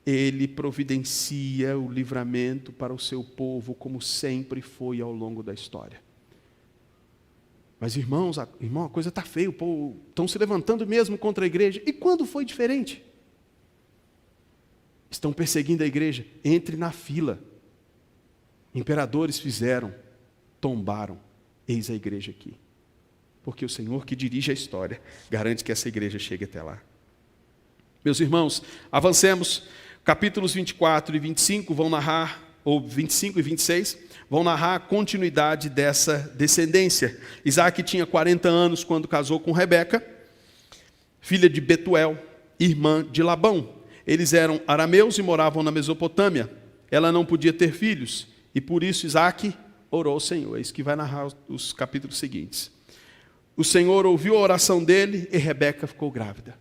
Ele providencia o livramento para o seu povo, como sempre foi ao longo da história. Mas irmão, a coisa está feia, o povo estão se levantando mesmo contra a igreja. E quando foi diferente? Estão perseguindo a igreja, entre na fila. Imperadores fizeram, tombaram, eis a igreja aqui. Porque o Senhor que dirige a história, garante que essa igreja chegue até lá. Meus irmãos, avancemos. Capítulos 24 e 25 vão narrar, ou 25 e 26, vão narrar a continuidade dessa descendência. Isaac tinha 40 anos quando casou com Rebeca, filha de Betuel, irmã de Labão. Eles eram arameus e moravam na Mesopotâmia. Ela não podia ter filhos, e por isso Isaac orou ao Senhor. É isso que vai narrar os capítulos seguintes. O Senhor ouviu a oração dele e Rebeca ficou grávida.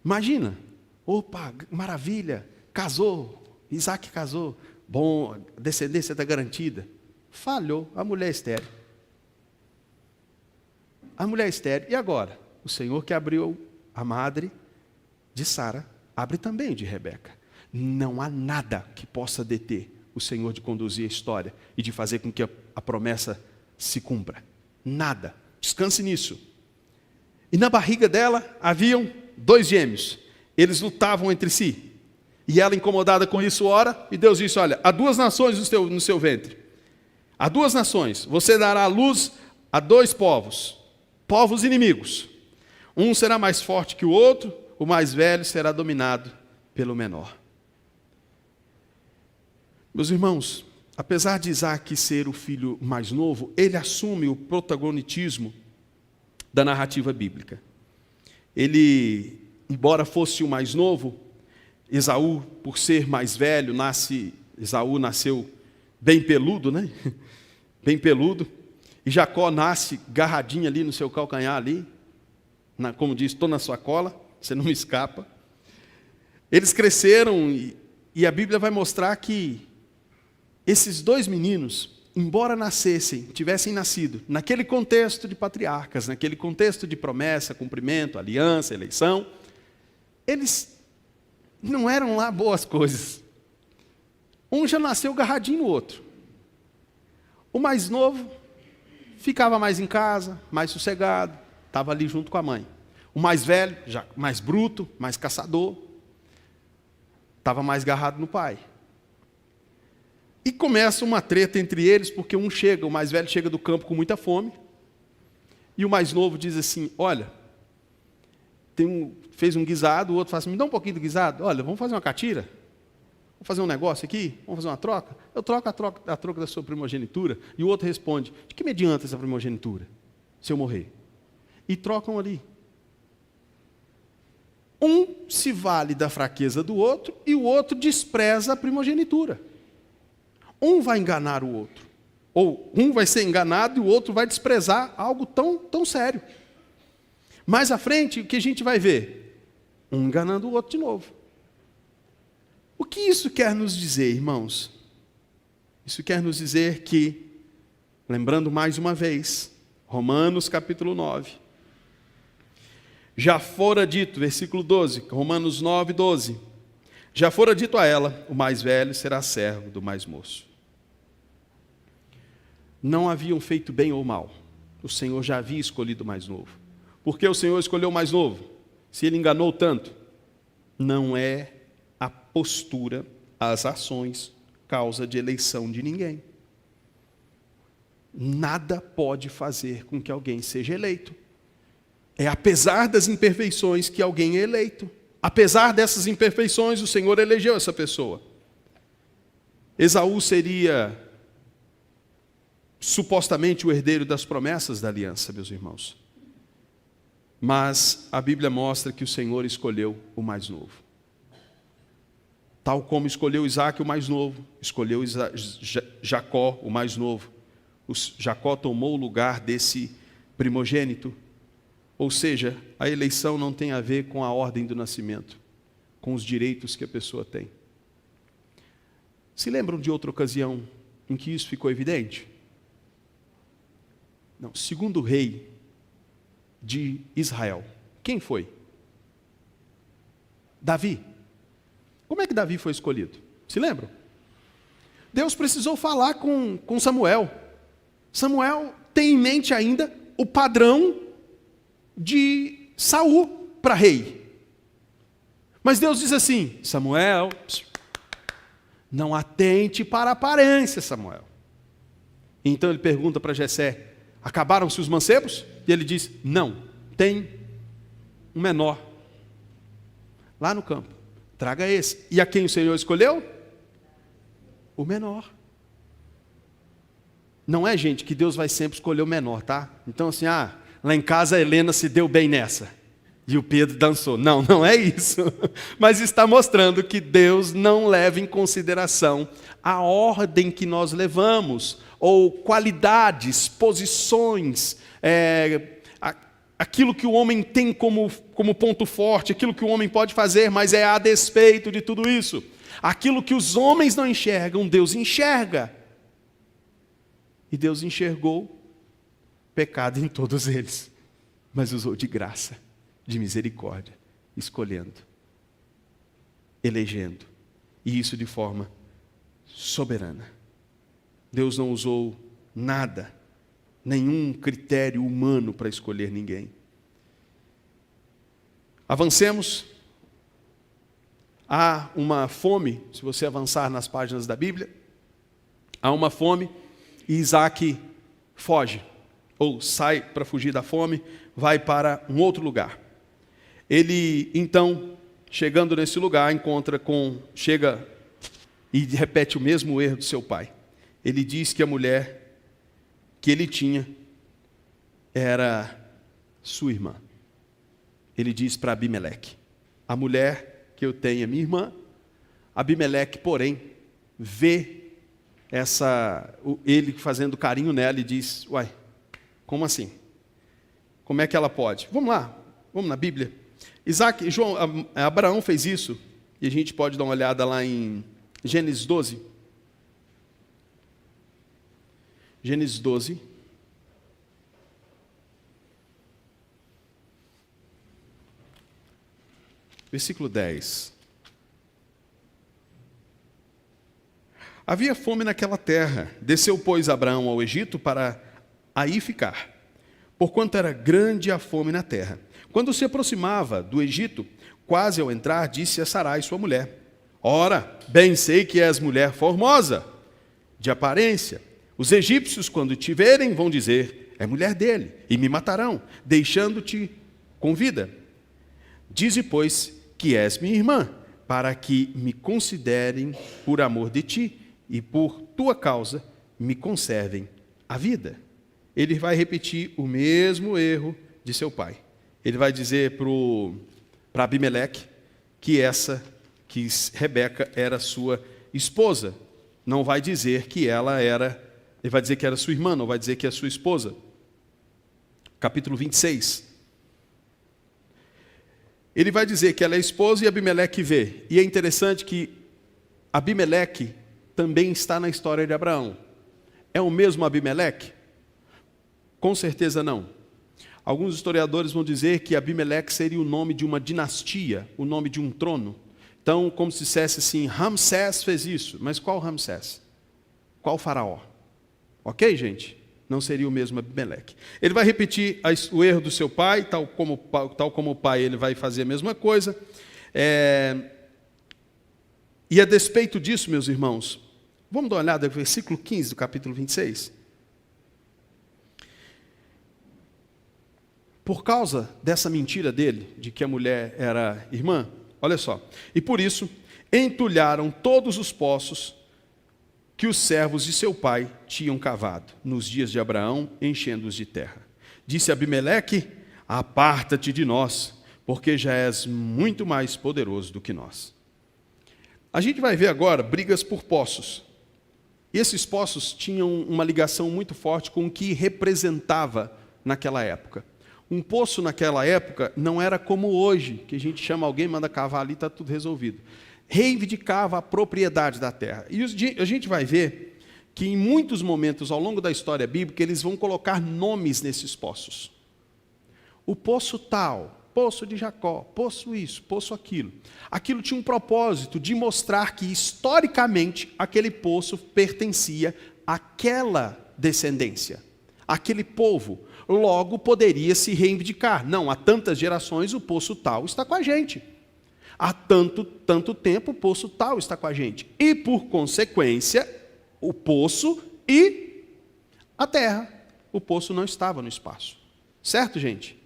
Imagina, opa, maravilha, casou, Isaac casou, bom, a descendência está garantida. Falhou, a mulher estéril. A mulher estéril, e agora? O Senhor que abriu a madre de Sara, abre também de Rebeca. Não há nada que possa deter o Senhor de conduzir a história e de fazer com que a promessa se cumpra. Nada. Descanse nisso. E na barriga dela haviam 2 gêmeos. Eles lutavam entre si. E ela, incomodada com isso, ora, e Deus disse, olha, há 2 nações no seu ventre. Há 2 nações. Você dará à luz a 2 povos. Povos inimigos. Um será mais forte que o outro, o mais velho será dominado pelo menor. Meus irmãos, apesar de Isaac ser o filho mais novo, ele assume o protagonismo da narrativa bíblica. Ele, embora fosse o mais novo, Esaú, por ser mais velho, Esaú nasceu bem peludo, né? Bem peludo. E Jacó nasce garradinho ali no seu calcanhar ali, como diz, estou na sua cola, você não me escapa. Eles cresceram e a Bíblia vai mostrar que esses 2 meninos, embora tivessem nascido naquele contexto de patriarcas, naquele contexto de promessa, cumprimento, aliança, eleição, eles não eram lá boas coisas. Um já nasceu garradinho no outro. O mais novo ficava mais em casa, mais sossegado, estava ali junto com a mãe. O mais velho, já mais bruto, mais caçador, estava mais agarrado no pai. E começa uma treta entre eles, porque o mais velho chega do campo com muita fome, e o mais novo diz assim, olha, fez um guisado, o outro fala assim, me dá um pouquinho do guisado, olha, vamos fazer uma catira? Vamos fazer um negócio aqui? Vamos fazer uma troca? Eu troco a troca da sua primogenitura. E o outro responde, de que me adianta essa primogenitura, se eu morrer? E trocam ali. Um se vale da fraqueza do outro, e o outro despreza a primogenitura. Um vai enganar o outro. Ou um vai ser enganado e o outro vai desprezar algo tão sério. Mais à frente, o que a gente vai ver? Um enganando o outro de novo. O que isso quer nos dizer, irmãos? Isso quer nos dizer que, lembrando mais uma vez, Romanos capítulo 9, já fora dito, versículo 12, Romanos 9, 12, já fora dito a ela, o mais velho será servo do mais moço. Não haviam feito bem ou mal. O Senhor já havia escolhido o mais novo. Por que o Senhor escolheu o mais novo? Se ele enganou tanto, não é a postura, as ações, causa de eleição de ninguém. Nada pode fazer com que alguém seja eleito. É apesar das imperfeições que alguém é eleito. Apesar dessas imperfeições, o Senhor elegeu essa pessoa. Esaú seria supostamente o herdeiro das promessas da aliança, meus irmãos. Mas a Bíblia mostra que o Senhor escolheu o mais novo. tal como escolheu Isaac, o mais novo, escolheu Jacó, o mais novo. Jacó tomou o lugar desse primogênito. Ou seja, a eleição não tem a ver com a ordem do nascimento, com os direitos que a pessoa tem. Se lembram de outra ocasião em que isso ficou evidente? Não, segundo rei de Israel. Quem foi? Davi. Como é que Davi foi escolhido? Se lembram? Deus precisou falar com Samuel. Samuel tem em mente ainda o padrão de Saul para rei. Mas Deus diz assim: Samuel, não atente para a aparência, Samuel. Então ele pergunta para Jessé: acabaram-se os mancebos? E ele diz: não, tem um menor lá no campo, traga esse. E a quem o Senhor escolheu? O menor. Não é, gente, que Deus vai sempre escolher o menor, tá? Então assim, lá em casa a Helena se deu bem nessa, e o Pedro dançou. Não, não é isso. Mas está mostrando que Deus não leva em consideração a ordem que nós levamos, ou qualidades, posições, aquilo que o homem tem como ponto forte, aquilo que o homem pode fazer, mas é a despeito de tudo isso. Aquilo que os homens não enxergam, Deus enxerga. E Deus enxergou pecado em todos eles, mas usou de graça, de misericórdia, escolhendo, elegendo, e isso de forma soberana. Deus não usou nada, nenhum critério humano para escolher ninguém. Avancemos. Há uma fome, se você avançar nas páginas da Bíblia, há uma fome e Isaac foge, ou sai para fugir da fome, vai para um outro lugar. Ele, então, chegando nesse lugar, chega e repete o mesmo erro do seu pai. Ele diz que a mulher que ele tinha era sua irmã. Ele diz para Abimeleque: a mulher que eu tenho é minha irmã. Abimeleque, porém, vê ele fazendo carinho nela e diz: uai, como assim? Como é que ela pode? Vamos lá, vamos na Bíblia. Abraão fez isso, e a gente pode dar uma olhada lá em Gênesis 12. Gênesis 12. Versículo 10. Havia fome naquela terra. Desceu, pois, Abraão ao Egito para aí ficar, porquanto era grande a fome na terra. Quando se aproximava do Egito, quase ao entrar, disse a Sarai, sua mulher: ora, bem sei que és mulher formosa, de aparência. Os egípcios, quando te verem, vão dizer: é mulher dele, e me matarão, deixando-te com vida. Dize, pois, que és minha irmã, para que me considerem por amor de ti, e por tua causa me conservem a vida. Ele vai repetir o mesmo erro de seu pai. Ele vai dizer para Abimeleque que Rebeca era sua esposa. Não vai dizer que ele vai dizer que era sua irmã, não vai dizer que é sua esposa. Capítulo 26. Ele vai dizer que ela é esposa e Abimeleque vê. E é interessante que Abimeleque também está na história de Abraão. É o mesmo Abimeleque? Com certeza não. Alguns historiadores vão dizer que Abimeleque seria o nome de uma dinastia, o nome de um trono. Então, como se dissesse assim, Ramsés fez isso. Mas qual Ramsés? Qual faraó? Ok, gente? Não seria o mesmo Abimeleque. Ele vai repetir o erro do seu pai, tal como o pai, ele vai fazer a mesma coisa. E a despeito disso, meus irmãos, vamos dar uma olhada no versículo 15 do capítulo 26. Por causa dessa mentira dele, de que a mulher era irmã, olha só. E por isso, entulharam todos os poços que os servos de seu pai tinham cavado, nos dias de Abraão, enchendo-os de terra. Disse Abimeleque: aparta-te de nós, porque já és muito mais poderoso do que nós. A gente vai ver agora brigas por poços. E esses poços tinham uma ligação muito forte com o que representava naquela época. Um poço naquela época não era como hoje, que a gente chama alguém, manda cavar ali e está tudo resolvido. Reivindicava a propriedade da terra. E a gente vai ver que em muitos momentos ao longo da história bíblica, eles vão colocar nomes nesses poços. O poço tal, poço de Jacó, poço isso, poço aquilo. Aquilo tinha um propósito de mostrar que, historicamente, aquele poço pertencia àquela descendência, àquele povo. Logo, poderia se reivindicar. Não, há tantas gerações o poço tal está com a gente. Há tanto tempo o poço tal está com a gente. E, por consequência, o poço e a terra. O poço não estava no espaço. Certo, gente?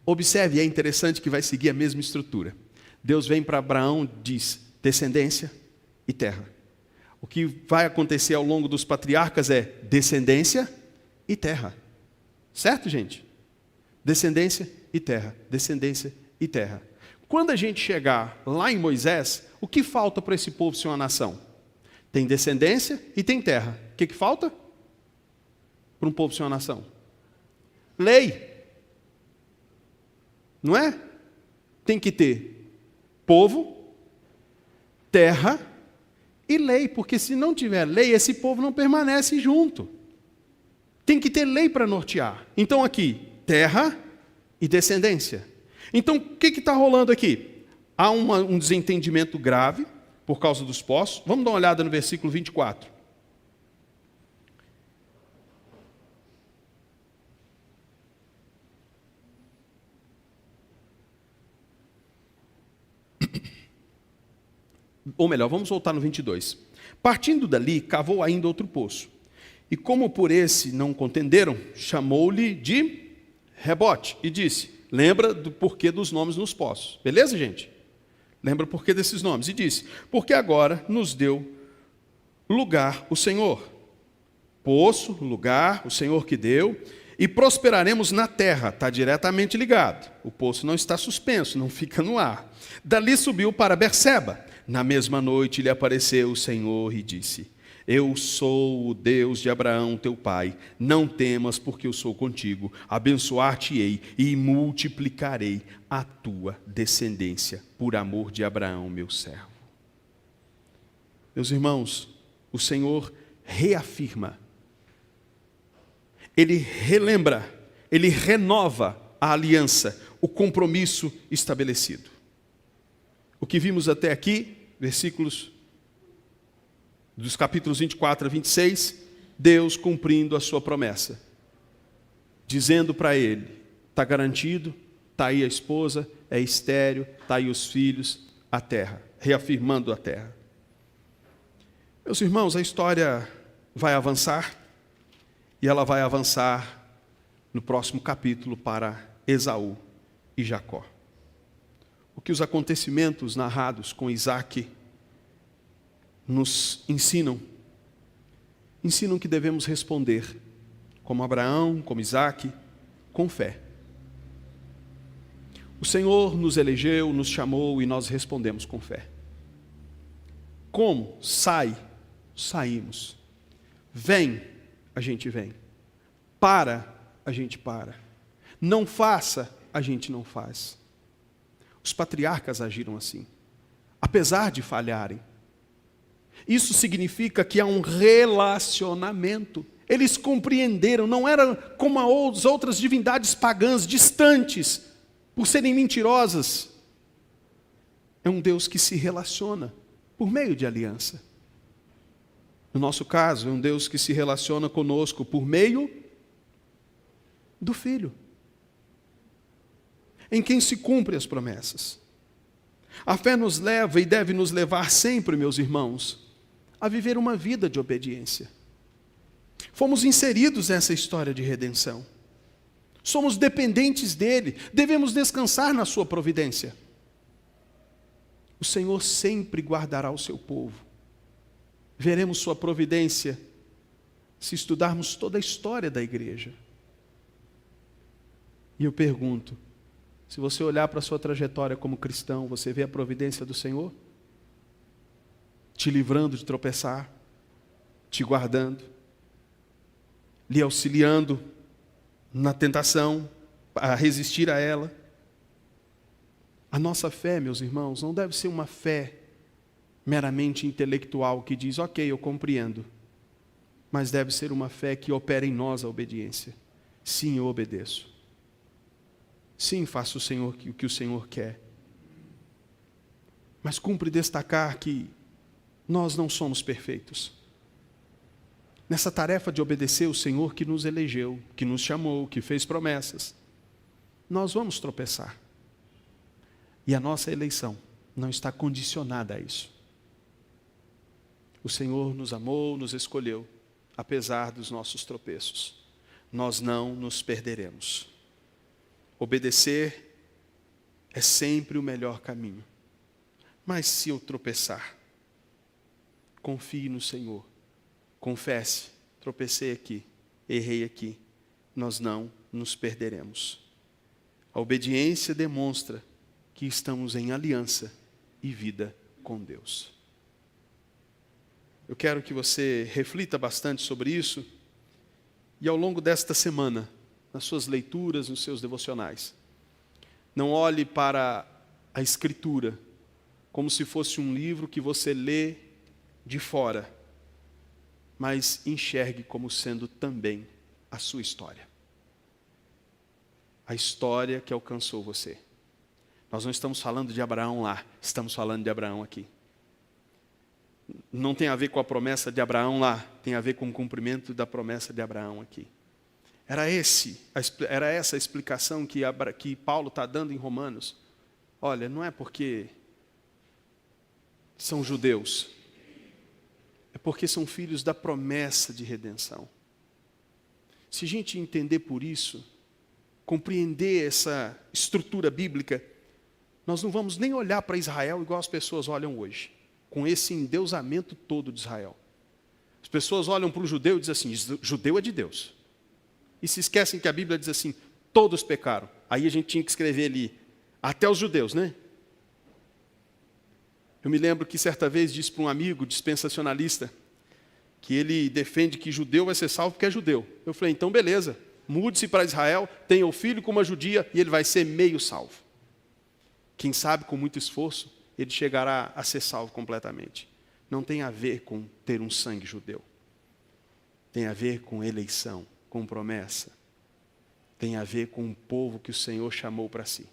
Observe, é interessante que vai seguir a mesma estrutura. Deus vem para Abraão, diz descendência e terra. O que vai acontecer ao longo dos patriarcas é descendência e terra. Certo, gente? Descendência e terra, descendência e terra. Quando a gente chegar lá em Moisés, o que falta para esse povo ser uma nação? Tem descendência e tem terra. O que falta para um povo ser uma nação? Lei. Não é? Tem que ter povo, terra e lei, porque se não tiver lei, esse povo não permanece junto. Tem que ter lei para nortear. Então aqui, terra e descendência. Então, o que está rolando aqui? Há um desentendimento grave por causa dos poços. Vamos dar uma olhada no versículo 24. Ou melhor, vamos voltar no 22. Partindo dali, cavou ainda outro poço. E como por esse não contenderam, chamou-lhe de Rebote e disse, lembra do porquê dos nomes nos poços. Beleza, gente? Lembra o porquê desses nomes. E disse, porque agora nos deu lugar o Senhor. Poço, lugar, o Senhor que deu, e prosperaremos na terra. Está diretamente ligado. O poço não está suspenso, não fica no ar. Dali subiu para Berseba. Na mesma noite lhe apareceu o Senhor e disse, eu sou o Deus de Abraão, teu pai. Não temas, porque eu sou contigo. Abençoar-te-ei e multiplicarei a tua descendência, por amor de Abraão, meu servo. Meus irmãos, o Senhor reafirma, Ele relembra, Ele renova a aliança, o compromisso estabelecido. O que vimos até aqui, versículos dos capítulos 24 a 26, Deus cumprindo a sua promessa, dizendo para ele, está garantido, está aí a esposa, é estéril, está aí os filhos, a terra, reafirmando a terra. Meus irmãos, a história vai avançar, e ela vai avançar no próximo capítulo para Esaú e Jacó. O que os acontecimentos narrados com Isaque nos ensinam que devemos responder, como Abraão, como Isaque, com fé. O Senhor nos elegeu, nos chamou e nós respondemos com fé. Como? Saímos. Vem, a gente vem. Para, a gente para. Não faça, a gente não faz. Os patriarcas agiram assim, apesar de falharem. Isso significa que há um relacionamento. Eles compreenderam, não era como as outras divindades pagãs, distantes, por serem mentirosas. É um Deus que se relaciona por meio de aliança. No nosso caso, é um Deus que se relaciona conosco por meio do Filho, em quem se cumprem as promessas. A fé nos leva e deve nos levar sempre, meus irmãos, a viver uma vida de obediência. Fomos inseridos nessa história de redenção. Somos dependentes dele, devemos descansar na sua providência. O Senhor sempre guardará o seu povo. Veremos sua providência se estudarmos toda a história da igreja. E eu pergunto, se você olhar para a sua trajetória como cristão, você vê a providência do Senhor? te livrando de tropeçar, te guardando, lhe auxiliando na tentação, a resistir a ela. A nossa fé, meus irmãos, não deve ser uma fé meramente intelectual que diz, ok, eu compreendo. Mas deve ser uma fé que opera em nós a obediência. Sim, eu obedeço. Sim, faço o que o Senhor quer. Mas cumpre destacar que nós não somos perfeitos. Nessa tarefa de obedecer o Senhor que nos elegeu, que nos chamou, que fez promessas, nós vamos tropeçar. E a nossa eleição não está condicionada a isso. O Senhor nos amou, nos escolheu, apesar dos nossos tropeços. Nós não nos perderemos. Obedecer é sempre o melhor caminho. Mas se eu tropeçar, confie no Senhor. Confesse, tropecei aqui, errei aqui. Nós não nos perderemos. A obediência demonstra que estamos em aliança e vida com Deus. Eu quero que você reflita bastante sobre isso e ao longo desta semana, nas suas leituras, nos seus devocionais, não olhe para a Escritura como se fosse um livro que você lê de fora, mas enxergue como sendo também a sua história. A história que alcançou você. Nós não estamos falando de Abraão lá, estamos falando de Abraão aqui. Não tem a ver com a promessa de Abraão lá, tem a ver com o cumprimento da promessa de Abraão aqui. Era essa a explicação que Paulo está dando em Romanos. Olha, não é porque são judeus, é porque são filhos da promessa de redenção. Se a gente entender por isso, compreender essa estrutura bíblica, nós não vamos nem olhar para Israel igual as pessoas olham hoje, com esse endeusamento todo de Israel. As pessoas olham para o judeu e dizem assim, judeu é de Deus. E se esquecem que a Bíblia diz assim, todos pecaram. Aí a gente tinha que escrever ali, até os judeus, né? Eu me lembro que certa vez disse para um amigo dispensacionalista, que ele defende que judeu vai ser salvo porque é judeu. Eu falei, então beleza, mude-se para Israel, tenha o filho com uma judia e ele vai ser meio salvo. Quem sabe com muito esforço, ele chegará a ser salvo completamente. Não tem a ver com ter um sangue judeu. Tem a ver com eleição, com promessa. Tem a ver com o povo que o Senhor chamou para si.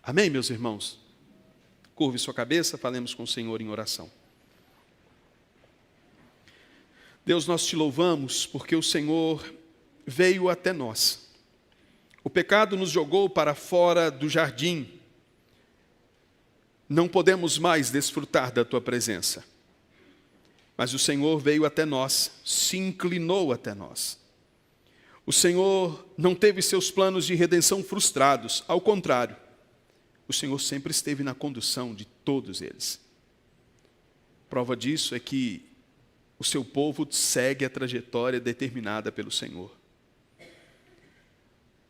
Amém, meus irmãos? Curve sua cabeça, falemos com o Senhor em oração. Deus, nós te louvamos porque o Senhor veio até nós. O pecado nos jogou para fora do jardim. Não podemos mais desfrutar da tua presença. Mas o Senhor veio até nós, se inclinou até nós. O Senhor não teve seus planos de redenção frustrados, ao contrário, o Senhor sempre esteve na condução de todos eles. Prova disso é que o seu povo segue a trajetória determinada pelo Senhor.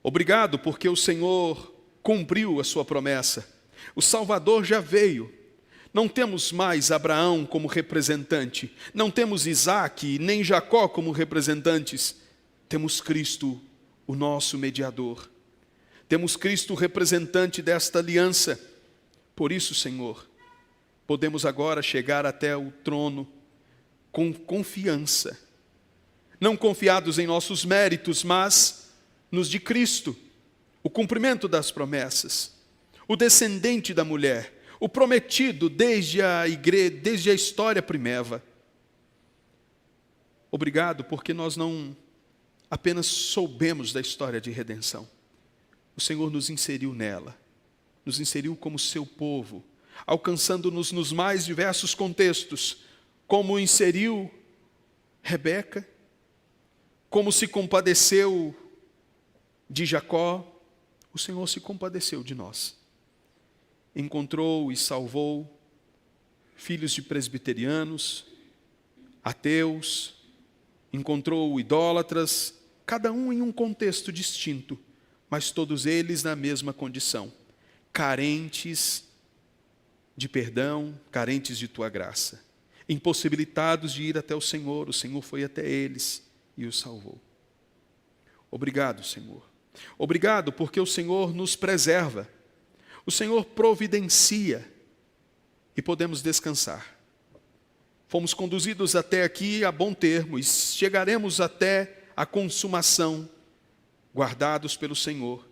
Obrigado porque o Senhor cumpriu a sua promessa. O Salvador já veio. Não temos mais Abraão como representante. Não temos Isaque nem Jacó como representantes. Temos Cristo, o nosso mediador. Temos Cristo, representante desta aliança. Por isso, Senhor, podemos agora chegar até o trono com confiança. Não confiados em nossos méritos, mas nos de Cristo. O cumprimento das promessas. O descendente da mulher. O prometido desde a história primeva. Obrigado porque nós não apenas soubemos da história de redenção. O Senhor nos inseriu nela, nos inseriu como seu povo, alcançando-nos nos mais diversos contextos, como inseriu Rebeca, como se compadeceu de Jacó, o Senhor se compadeceu de nós. Encontrou e salvou filhos de presbiterianos, ateus, encontrou idólatras, cada um em um contexto distinto, mas todos eles na mesma condição, carentes de perdão, carentes de tua graça. impossibilitados de ir até o Senhor foi até eles e os salvou. Obrigado, Senhor. Obrigado porque o Senhor nos preserva, o Senhor providencia e podemos descansar. Fomos conduzidos até aqui a bom termo e chegaremos até a consumação, guardados pelo Senhor.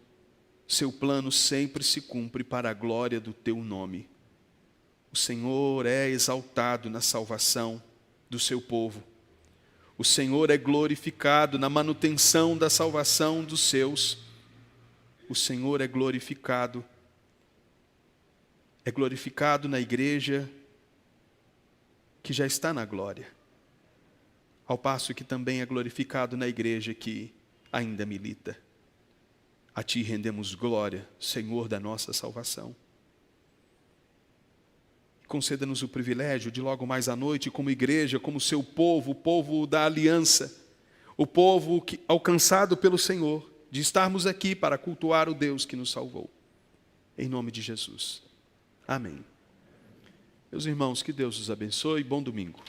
Seu plano sempre se cumpre para a glória do teu nome. O Senhor é exaltado na salvação do seu povo. O Senhor é glorificado na manutenção da salvação dos seus. O Senhor é glorificado na igreja que já está na glória, ao passo que também é glorificado na igreja que ainda milita. A Ti rendemos glória, Senhor da nossa salvação. Conceda-nos o privilégio de logo mais à noite, como igreja, como seu povo, o povo da aliança, o povo alcançado pelo Senhor, de estarmos aqui para cultuar o Deus que nos salvou. Em nome de Jesus. Amém. Meus irmãos, que Deus os abençoe. Bom domingo.